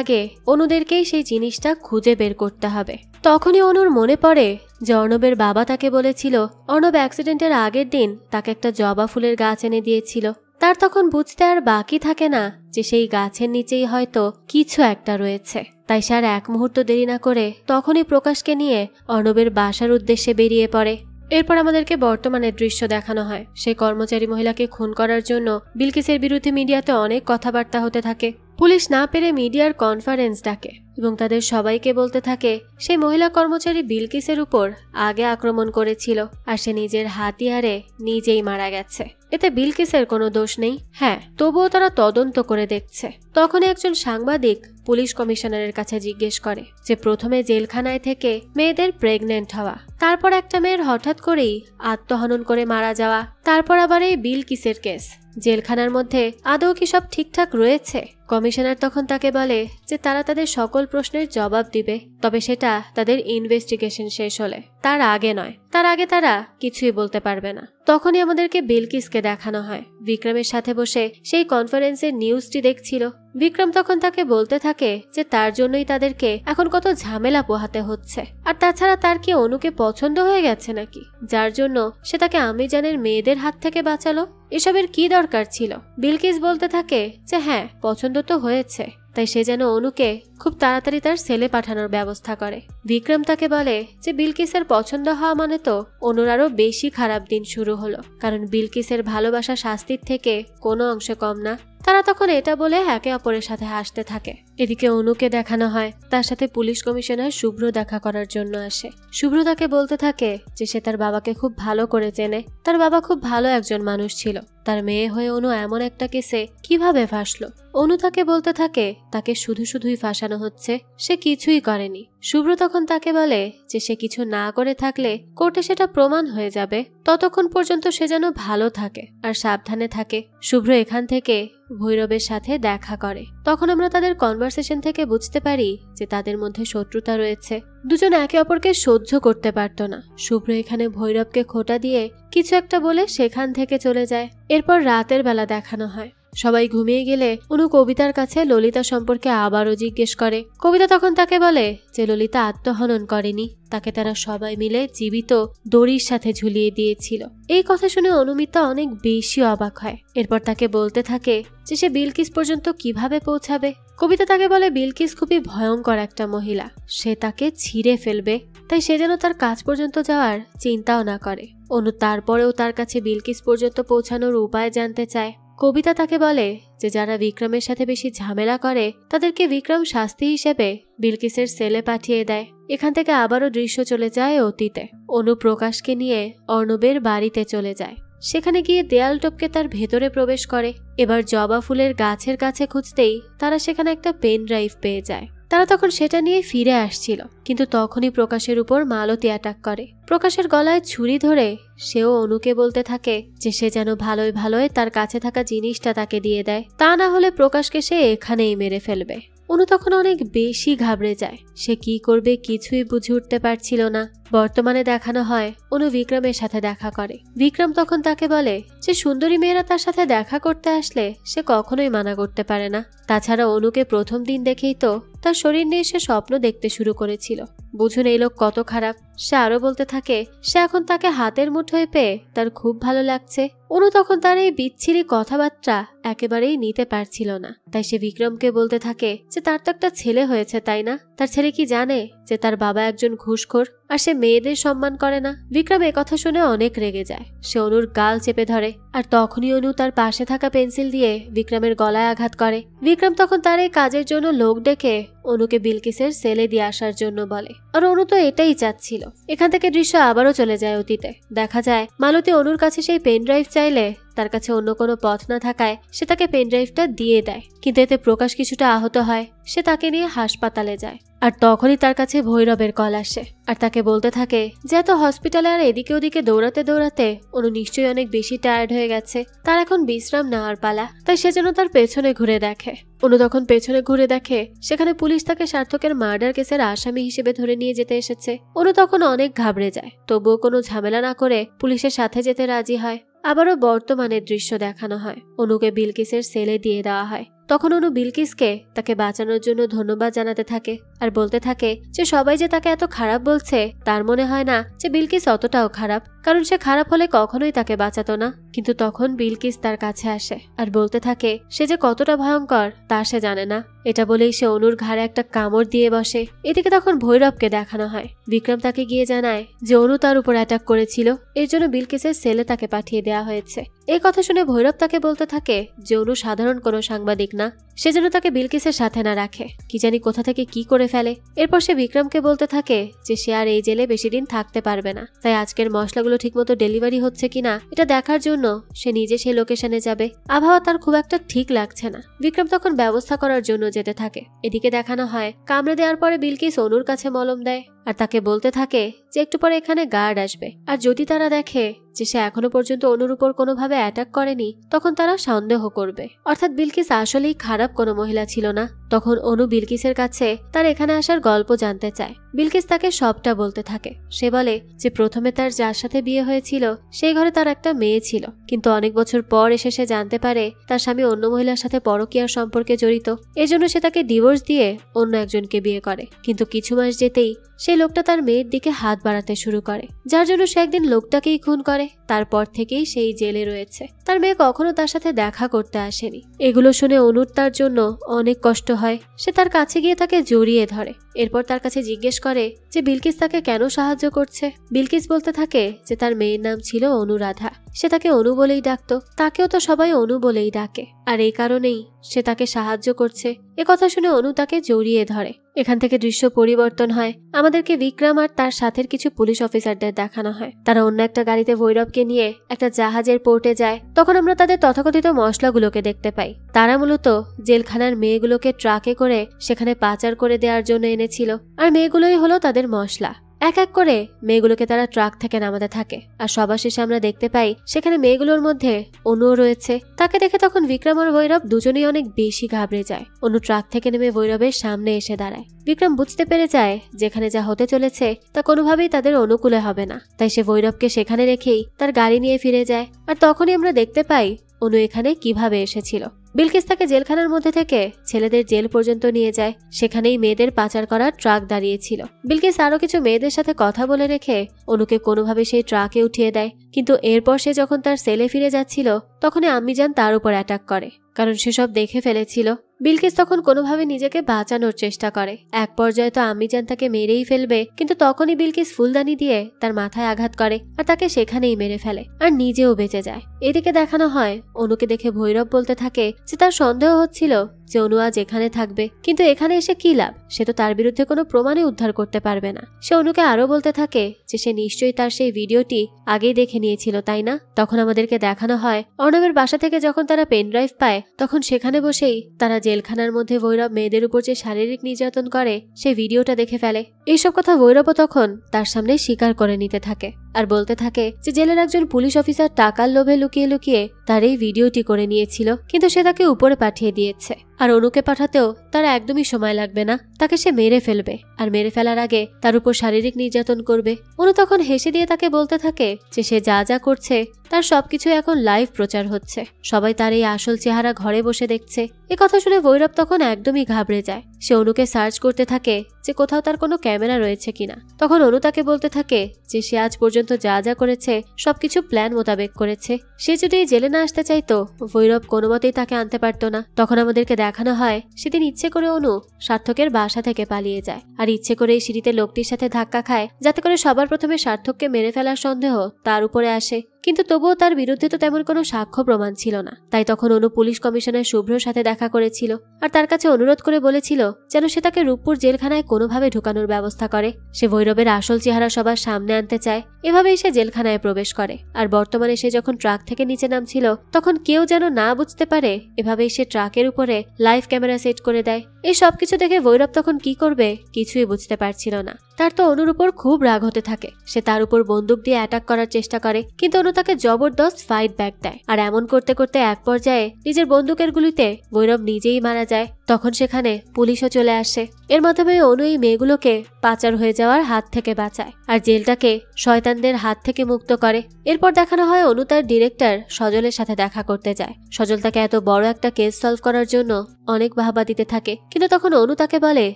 আগে অনুদেরকেই সেই জিনিসটা খুঁজে বের করতে হবে। তখনই অনুর মনে পড়ে যে অর্ণবের বাবা তাকে বলেছিল অর্ণব অ্যাক্সিডেন্টের আগের দিন তাকে একটা জবা ফুলের গাছ এনে দিয়েছিল। তার তখন বুঝতে আর বাকি থাকে না যে সেই গাছের নিচেই হয়তো কিছু একটা রয়েছে। তাই সে আর এক মুহূর্ত দেরি না করে তখনই প্রকাশকে নিয়ে অর্ণবের বাসার উদ্দেশ্যে বেরিয়ে পড়ে। এরপর আমাদেরকে বর্তমানের দৃশ্য দেখানো হয়। সেই কর্মচারী মহিলাকে খুন করার জন্য বিলকিসের বিরুদ্ধে মিডিয়াতে অনেক কথাবার্তা হতে থাকে। পুলিশ না পেরে মিডিয়ার কনফারেন্স ডাকে এবং তাদের সবাইকে বলতে থাকে সেই মহিলা কর্মচারী বিলকিসের উপর আগে আক্রমণ করেছিল আর সে নিজের হাতিয়ারে নিজেই মারা গেছে। এতে বিলকিসের কোনো দোষ নেই, হ্যাঁ, তবুও তারা তদন্ত করে দেখছে। তখনই একজন সাংবাদিক পুলিশ কমিশনারের কাছে জিজ্ঞেস করে যে প্রথমে জেলখানায় থেকে মেয়েদের প্রেগনেন্ট হওয়া, তারপর একটা মেয়ের হঠাৎ করেই আত্মহনন করে মারা যাওয়া, তারপর আবার এই বিলকিসের কেস, জেলখানার মধ্যে আদৌ কি সব ঠিকঠাক রয়েছে? কমিশনার তখন তাকে বলে যে তারা তাদের সকল প্রশ্নের জবাব দিবে, তবে সেটা তাদের ইনভেস্টিগেশন শেষ হলে, তার আগে নয়। তার আগে তারা কিছুই বলতে পারবে না। তখনই আমাদেরকে বিলকিসকে দেখানো হয় বিক্রমের সাথে বসে সেই কনফারেন্সের নিউজটি দেখছিল। বিক্রম তখন তাকে বলতে থাকে যে তার জন্যই তাদেরকে এখন কত ঝামেলা পোহাতে হচ্ছে, আর তাছাড়া তার কি অনুকে পছন্দ হয়ে গেছে নাকি, যার জন্য সে তাকে আমিজানের মেয়েদের হাত থেকে বাঁচালো? এসবের কি দরকার ছিল? বিলকিস বলতে থাকে যে হ্যাঁ, পছন্দ তো হয়েছে, তাই সে যেন অনুকে খুব তাড়াতাড়ি তার সেলে পাঠানোর ব্যবস্থা করে। বিক্রম তাকে বলে যে বিলকিসের পছন্দ হওয়া মানে তো অনুর আরো বেশি খারাপ দিন শুরু হলো, কারণ বিলকিসের ভালোবাসা শাস্তির থেকে কোনো অংশে কম না। তারা তখন এটা বলে একে অপরের সাথে হাসতে থাকে। এদিকে অনুকে দেখানো হয় তার সাথে পুলিশ কমিশনার শুভ্র দেখা করার জন্য আসে। শুভ্র তাকে বলতে থাকে যে সে তার বাবাকে খুব ভালো করে চেনে, তার বাবা খুব ভালো একজন মানুষ ছিল, তার মেয়ে হয়ে অনু এমন একটা কেসে কিভাবে ফাঁসলো। অনু তাকে বলতে থাকে তাকে শুধুই ফাঁসানো হচ্ছে, সে কিছুই করেনি। শুভ্র তখন তাকে বলে যে সে কিছু না করে থাকলে কোর্টে সেটা প্রমাণ হয়ে যাবে, ততক্ষণ পর্যন্ত সে যেন ভালো থাকে আর সাবধানে থাকে। শুভ্র এখান থেকে ভৈরবের সাথে দেখা করে। তখন আমরা তাদের কনভারসেশন থেকে বুঝতে পারি যে তাদের মধ্যে শত্রুতা রয়েছে, দুজন একে অপরকে সহ্য করতে পারত না। শুভ্র এখানে ভৈরবকে খোঁটা দিয়ে কিছু একটা বলে সেখান থেকে চলে যায়। এরপর রাতের বেলা দেখানো হয় সবাই ঘুমিয়ে গেলে অনু কবিতার কাছে ললিতা সম্পর্কে আবারও জিজ্ঞেস করে। কবিতা তখন তাকে বলে যে ললিতা আত্মহনন করেনি, তাকে তারা সবাই মিলে জীবিত দড়ির সাথে ঝুলিয়ে দিয়েছিল। এই কথা শুনে অনুমিতা অনেক বেশি অবাক হয়। এরপর তাকে বলতে থাকে যে সে বিলকিস পর্যন্ত কিভাবে পৌঁছাবে। কবিতা তাকে বলে বিলকিস খুবই ভয়ঙ্কর একটা মহিলা, সে তাকে ছিঁড়ে ফেলবে, তাই সে যেন তার কাছ পর্যন্ত যাওয়ার চিন্তাও না করে। অনু তারপরেও তার কাছে বিলকিস পর্যন্ত পৌঁছানোর উপায় জানতে চায়। কবিতা তাকে বলে যে যারা বিক্রমের সাথে বেশি ঝামেলা করে তাদেরকে বিক্রম শাস্তি হিসেবে বিলকিসের সেলে পাঠিয়ে দেয়। এখান থেকে আবারও দৃশ্য চলে যায় অতীতে। অনু প্রকাশকে নিয়ে অর্ণবের বাড়িতে চলে যায়। সেখানে গিয়ে দেয়াল টপকে তার ভেতরে প্রবেশ করে। এবার জবা ফুলের গাছের কাছে খুঁজতেই তারা সেখানে একটা পেন ড্রাইভ পেয়ে যায়। তারা তখন সেটা নিয়ে ফিরে আসছিল, কিন্তু তখনই প্রকাশের উপর মালতী অ্যাটাক করে। প্রকাশের গলায় ছুরি ধরে সেও অনুকে বলতে থাকে যে সে যেন ভালোই তার কাছে থাকা জিনিসটা তাকে দিয়ে দেয়, তা না হলে প্রকাশকে সে এখানেই মেরে ফেলবে। অনু তখন অনেক বেশি ঘাবড়ে যায়। সে কি করবে কিছুই বুঝে উঠতে পারছিল না। বর্তমানে দেখানো হয় অনু বিক্রমের সাথে দেখা করে। বিক্রম তখন তাকে বলে যে সুন্দরী মেয়েরা তার সাথে দেখা করতে আসলে সে কখনোই মানা করতে পারে না। তাছাড়া অনুকে প্রথম দিন দেখেই তো তার শরীর নিয়ে সে স্বপ্ন দেখতে শুরু করেছিল। বুঝুন এই লোক কত খারাপ। সে আরো বলতে থাকে সে এখন তাকে হাতের মুঠোয় পেয়ে তার খুব ভালো লাগছে। অনু তখন তার এই বিচ্ছিরি কথাবার্তা একেবারেই নিতে পারছিল না। তাই সে বিক্রমকে বলতে থাকে যে তার তো একটা ছেলে হয়েছে তাই না? তার ছেলে কি জানে যে তার বাবা একজন ঘুষখোর আর সে মেয়েদের সম্মান করে না? বিক্রম কথা শুনে অনেক রেগে যায়। সে অনুর গাল চেপে ধরে আর তখনই অনু তার পাশে থাকা পেন্সিল দিয়ে বিক্রমের গলায় আঘাত করে। বিক্রম তখন তার এই কাজের জন্য লোক ডেকে অনুকে বিলকিসের সেলে দিয়ে আসার জন্য বলে। আর অনু তো এটাই চাচ্ছিল। এখান থেকে দৃশ্য আবারও চলে যায় অতীতে। দেখা যায় মালতী অনুর কাছে সেই পেন ড্রাইভ চাইলে তার কাছে অন্য কোনো পথ না থাকায় সে তাকে পেন ড্রাইভটা দিয়ে দেয়। কিন্তু এতে প্রকাশ কিছুটা আহত হয়। সে তাকে নিয়ে হাসপাতালে যায়। আর তখনই তার কাছে ভৈরবের কল আসে আর তাকে বলতে থাকে যে এত হসপিটালে আর এদিকে ওদিকে দৌড়াতে দৌড়াতে অনু নিশ্চয়ই অনেক বেশি টায়ার্ড হয়ে গেছে, তার এখন বিশ্রাম নেওয়ার পালা। তাই সে যেন তার পেছনে ঘুরে দেখে। অনু তখন পেছনে ঘুরে দেখে সেখানে পুলিশ তাকে সার্থকের মার্ডার কেসের আসামি হিসেবে ধরে নিয়ে যেতে এসেছে। অনু তখন অনেক ঘাবড়ে যায়, তবুও কোনো ঝামেলা না করে পুলিশের সাথে যেতে রাজি হয়। আবারও বর্তমানের দৃশ্য দেখানো হয়। অনুকে বিলকিসের সেলে দিয়ে দেওয়া হয়। তখন অনু বিলকিসকে তাকে বাঁচানোর জন্য ধন্যবাদ জানাতে থাকে আর বলতে থাকে যে সবাই যে তাকে এত খারাপ বলছে তার মনে হয় না যে বিলকিস অতটাও খারাপ, কারণ সে খারাপ হলে কখনোই তাকে বাঁচাতো না। কিন্তু তখন বিলকিস তার কাছে আসে আর বলতে থাকে সে যে কতটা ভয়ঙ্কর তা সে জানে না। এটা বলেই সে অনুর ঘাড়ে একটা কামড় দিয়ে বসে। এদিকে তখন ভৈরবকে দেখানো হয়। বিক্রম তাকে গিয়ে জানায় যে অনু তার উপর অ্যাটাক করেছিল, এর জন্য বিলকিসের সেলে তাকে পাঠিয়ে দেওয়া হয়েছে। এই কথা শুনে ভৈরব তাকে বলতে থাকে যে অনু সাধারণ কোনো সাংবাদিক না, সে যেন তাকে বিলকিসের সাথে না রাখে, কি জানি কোথা থেকে কি করে ফেলে। এরপর সে বিক্রমকে বলতে থাকে যে সে আর এই জেলে বেশি দিন থাকতে পারবে না, তাই আজকের মশলাগুলো ঠিকমতো ডেলিভারি হচ্ছে কিনা এটা দেখার জন্য সে নিজে সেই লোকেশনে যাবে। আবহাওয়া তার খুব একটা ঠিক লাগছে না। বিক্রম তখন ব্যবস্থা করার জন্য যেতে থাকে। এদিকে দেখানো হয় কামড়ে দেওয়ার পরে বিলকিস অনুর কাছে মলম দেয় আর তাকে বলতে থাকে যে একটু পরে এখানে গার্ড আসবে, আর যদি তারা দেখে যে সে এখনো পর্যন্ত অনুর উপর কোনোভাবে অ্যাটাক করেনি তখন তারা সন্দেহ করবে। অর্থাৎ বিলকিস আসলেই খারাপ কোনো মহিলা ছিল না। তখন অনু বিলকিসের কাছে তার এখানে আসার গল্প জানতে চায়। বিলকিস তাকে সবটা বলতে থাকে। সে বলে যে প্রথমে তার যার সাথে বিয়ে হয়েছিল সেই ঘরে তার একটা মেয়ে ছিল, কিন্তু অনেক বছর পর এসে সে জানতে পারে তার স্বামী অন্য মহিলার সাথে পরকীয়ার সম্পর্কে জড়িত। এজন্য সে তাকে ডিভোর্স দিয়ে অন্য একজনকে বিয়ে করে। কিন্তু কিছু মাস যেতেই সেই লোকটা তার মেয়ের দিকে হাত বাড়াতে শুরু করে, যার জন্য সে একদিন লোকটাকেই খুন করে। তারপর থেকেই সেই জেলে রয়েছে। তার মেয়ে কখনো তার সাথে দেখা করতে আসেনি। এগুলো শুনে অনুর তার জন্য অনেক কষ্ট হয়। সে তার কাছে গিয়ে তাকে জড়িয়ে ধরে। এরপর তার কাছে জিজ্ঞেস করে যে বিলকিস তাকে কেন সাহায্য করছে। বিলকিস বলতে থাকে যে তার মেয়ের নাম ছিল অনুরাধা, সে তাকে অনু বলেই ডাকতো, তাকেও তো সবাই অনু বলেই ডাকে, আর এই কারণেই সে তাকে সাহায্য করছে। কথা শুনে অনু তাকে জড়িয়ে ধরে। এখান থেকে দৃশ্য পরিবর্তন হয়। আমাদেরকে বিক্রম আর তার সাথের কিছু পুলিশ অফিসারদের দেখানো হয়। তারা অন্য একটা গাড়িতে ভৈরবকে নিয়ে একটা জাহাজের পোর্টে যায়। তখন আমরা তাদের তথাকথিত মশলাগুলোকে দেখতে পাই। তারা মূলত জেলখানার মেয়েগুলোকে ট্রাকে করে সেখানে পাচার করে দেওয়ার জন্য এনেছিল, আর মেয়েগুলোই হলো তাদের মশলা। এক এক করে মেয়েগুলোকে তারা ট্রাক থেকে নামাতে থাকে। আর সবার শেষে আমরা দেখতে পাই সেখানে মেয়েগুলোর মধ্যে অনুও রয়েছে। তাকে দেখে তখন বিক্রম আর ভৈরব দুজনেই অনেক বেশি ঘাবড়ে যায়। অনু ট্রাক থেকে নেমে ভৈরবের সামনে এসে দাঁড়ায়। বিক্রম বুঝতে পেরে যায় যেখানে যা হতে চলেছে তা কোনোভাবেই তাদের অনুকূলে হবে না, তাই সে ভৈরবকে সেখানে রেখেই তার গাড়ি নিয়ে ফিরে যায়। আর তখনই আমরা দেখতে পাই অনু এখানে কিভাবে এসেছিল। বিলকিস তাকে জেলখানার মধ্যে থেকে ছেলেদের জেল পর্যন্ত নিয়ে যায়। সেখানেই মেয়েদের পাচার করা ট্রাক দাঁড়িয়েছিল। বিলকিস আরো কিছু মেয়েদের সাথে কথা বলে রেখে অনুকে কোনোভাবে সেই ট্রাকে উঠিয়ে দেয়। কিন্তু এরপর সে যখন তার সেলে ফিরে যাচ্ছিল তখনই আম্মিজান তার উপর অ্যাটাক করে, কারণ সে সব দেখে ফেলেছিল। বিলকিস তখন কোনোভাবে নিজেকে বাঁচানোর চেষ্টা করে। এক পর্যায়ে তো আম্মিজান তাকে মেরেই ফেলবে, কিন্তু তখনই বিলকিস ফুলদানি দিয়ে তার মাথায় আঘাত করে আর তাকে সেখানেই মেরে ফেলে আর নিজেও বেঁচে যায়। এদিকে দেখানো হয় অনুকে দেখে ভৈরব বলতে থাকে যে তার সন্দেহ হচ্ছিল যে অনু আজ এখানে থাকবে, কিন্তু এখানে এসে কি লাভ, সে তো তার বিরুদ্ধে কোনো প্রমাণই উদ্ধার করতে পারবে না। সে অনুকে আরো বলতে থাকে যে সে নিশ্চয়ই তার সেই ভিডিওটি আগেই দেখে নিয়েছিল, তাই না? তখন আমাদেরকে দেখানো হয় অর্ণবের বাসা থেকে যখন তারা পেন ড্রাইভ পায় তখন সেখানে বসেই তারা জেলখানার মধ্যে ভৈরব মেয়েদের উপর যে শারীরিক নির্যাতন করে সেই ভিডিওটা দেখে ফেলে। এইসব কথা ভৈরবও তখন তার সামনে স্বীকার করে নিতে থাকে। আর বলতে থাকে যে জেলের একজন পুলিশ অফিসার টাকার লোভে লুকিয়ে লুকিয়ে তার এই ভিডিওটি করে নিয়েছিল, কিন্তু সে তাকে উপরে পাঠিয়ে দিয়েছে। আর অনুকে পাঠাতেও তার একদমই সময় লাগবে না, তাকে সে মেরে ফেলবে, আর মেরে ফেলার আগে তার উপর শারীরিক নির্যাতন করবে। অনু তখন হেসে দিয়ে তাকে বলতে থাকে যে সে যা যা করছে তার সবকিছু এখন লাইভ প্রচার হচ্ছে, সবাই তার এই আসল চেহারা ঘরে বসে দেখছে। এ কথা শুনে ভৈরব তখন একদমই ঘাবড়ে যায়। সে অনুকে সার্চ করতে থাকে যে কোথাও তার কোনো ক্যামেরা রয়েছে কিনা। তখন অনু তাকে বলতে থাকে যে সে আজ পর্যন্ত যা যা করেছে সবকিছু প্ল্যান মোতাবেক করেছে। সে যদি জেলে না আসতে চাইতো, ভৈরব কোনো মতেই তাকে আনতে পারতো না। তখন আমাদেরকে দেখানো হয় সেদিন ইচ্ছে করে অনু সার্থকের বাসা থেকে পালিয়ে যায়, আর ইচ্ছে করে এই সিঁড়িতে লোকটির সাথে ধাক্কা খায় যাতে করে সবার প্রথমে সার্থককে মেরে ফেলার সন্দেহ তার উপরে আসে। কিন্তু তবুও তার বিরুদ্ধে তো তেমন কোনো সাক্ষ্য প্রমাণ ছিল না। তাই তখন অনু পুলিশ কমিশনার শুভ্রর সাথে দেখা করেছিল আর তার কাছে অনুরোধ করে বলেছিল যেন সে তাকে রূপপুর জেলখানায় কোনোভাবে ঢুকানোর ব্যবস্থা করে। সে ভৈরবের আসল চেহারা সবার সামনে আনতে চায়। এভাবেই সে জেলখানায় প্রবেশ করে। আর বর্তমানে সে যখন ট্রাক থেকে নিচে নামছিল তখন কেউ যেন না বুঝতে পারে, এভাবেই সে ট্রাকের উপরে লাইভ ক্যামেরা সেট করে দেয়। এই সবকিছু দেখে ভৈরব তখন কি করবে কিছুই বুঝতে পারছিল না। তার তো অনুর উপর খুব রাগ হতে থাকে। সে তার উপর বন্দুক দিয়ে অ্যাটাক করার চেষ্টা করে, কিন্তু অনু তাকে জবরদস্ত ফাইট ব্যাক দেয়। আর এমন করতে করতে এক পর্যায়ে নিজের বন্দুকের গুলিতে ভৈরব নিজেই মারা যায়। তখন সেখানে পুলিশও চলে আসে। এর মাধ্যমে অনু এই মেয়েগুলোকে পাচার হয়ে যাওয়ার হাত থেকে বাঁচায় আর জেলটাকে শয়তানদের হাত থেকে মুক্ত করে। এরপর দেখানো হয় অনু তার ডিরেক্টর সজলের সাথে দেখা করতে যায়। সজল তাকে এত বড় একটা কেস সলভ করার জন্য অনেক বাহবা দিতে থাকে, কিন্তু তখন অনু তাকে বলে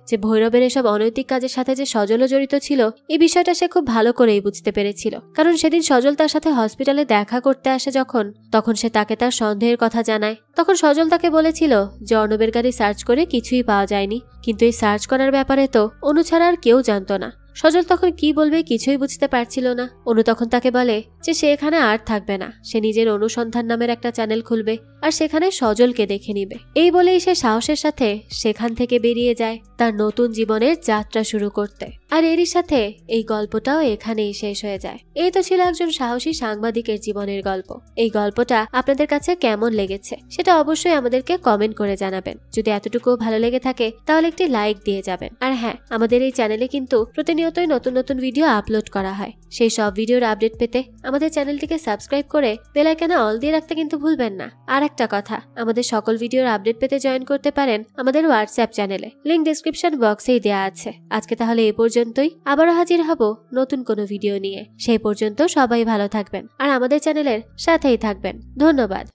যে ভৈরবের এসব অনৈতিক কাজের সাথে যে সজলও জড়িত ছিল এই বিষয়টা সে খুব ভালো করেই বুঝতে পেরেছিল। কারণ সেদিন সজল তার সাথে হসপিটালে দেখা করতে আসে তখন সে তাকে তার সন্দেহের কথা জানায়। তখন সজল তাকে বলেছিল যে অর্ণবের গাড়ি সার্চ করে কিছুই পাওয়া যায়নি, কিন্তু এই সার্চ করার ব্যাপারে তো অনু ছাড়া আর কেউ জানতো না। সজল তখন কি বলবে কিছুই বুঝতে পারছিল না। অনু তখন তাকে বলে যে সে এখানে আর থাকবে না, সে নিজের অনুসন্ধান নামের একটা চ্যানেল খুলবে আর সেখানে সজলকে দেখে নিবে। এই বলেই সে সাহসের সাথে সেখান থেকে বেরিয়ে যায় তার নতুন জীবনের যাত্রা শুরু করতে। আর এরই সাথে এই গল্পটাও এখানেই শেষ হয়ে যায়। এই তো ছিল একজন সাহসী সাংবাদিকের জীবনের গল্প। এই গল্পটা আপনাদের কাছে কেমন লেগেছে সেটা অবশ্যই আমাদেরকে কমেন্ট করে জানাবেন। যদি এতটুকু ভালো লেগে থাকে তাহলে একটি লাইক দিয়ে যাবেন। আর হ্যাঁ, আমাদের এই চ্যানেলে কিন্তু প্রতিনিয়তই নতুন নতুন ভিডিও আপলোড করা হয়। সেই সব ভিডিওর আপডেট পেতে আমাদের চ্যানেলটিকে সাবস্ক্রাইব করে বেল আইকনে অল দিয়ে রাখতে কিন্তু ভুলবেন না। আর একটা কথা, আমাদের সকল ভিডিওর আপডেট পেতে জয়েন করতে পারেন আমাদের হোয়াটসঅ্যাপ চ্যানেলে, লিংক ডেসক্রিপশন বক্সেই দেওয়া আছে। আজকে তাহলে এই পর্যন্তই, আবারও হাজির হব নতুন কোনো ভিডিও নিয়ে। সেই পর্যন্ত সবাই ভালো থাকবেন আর আমাদের চ্যানেলের সাথেই থাকবেন। ধন্যবাদ।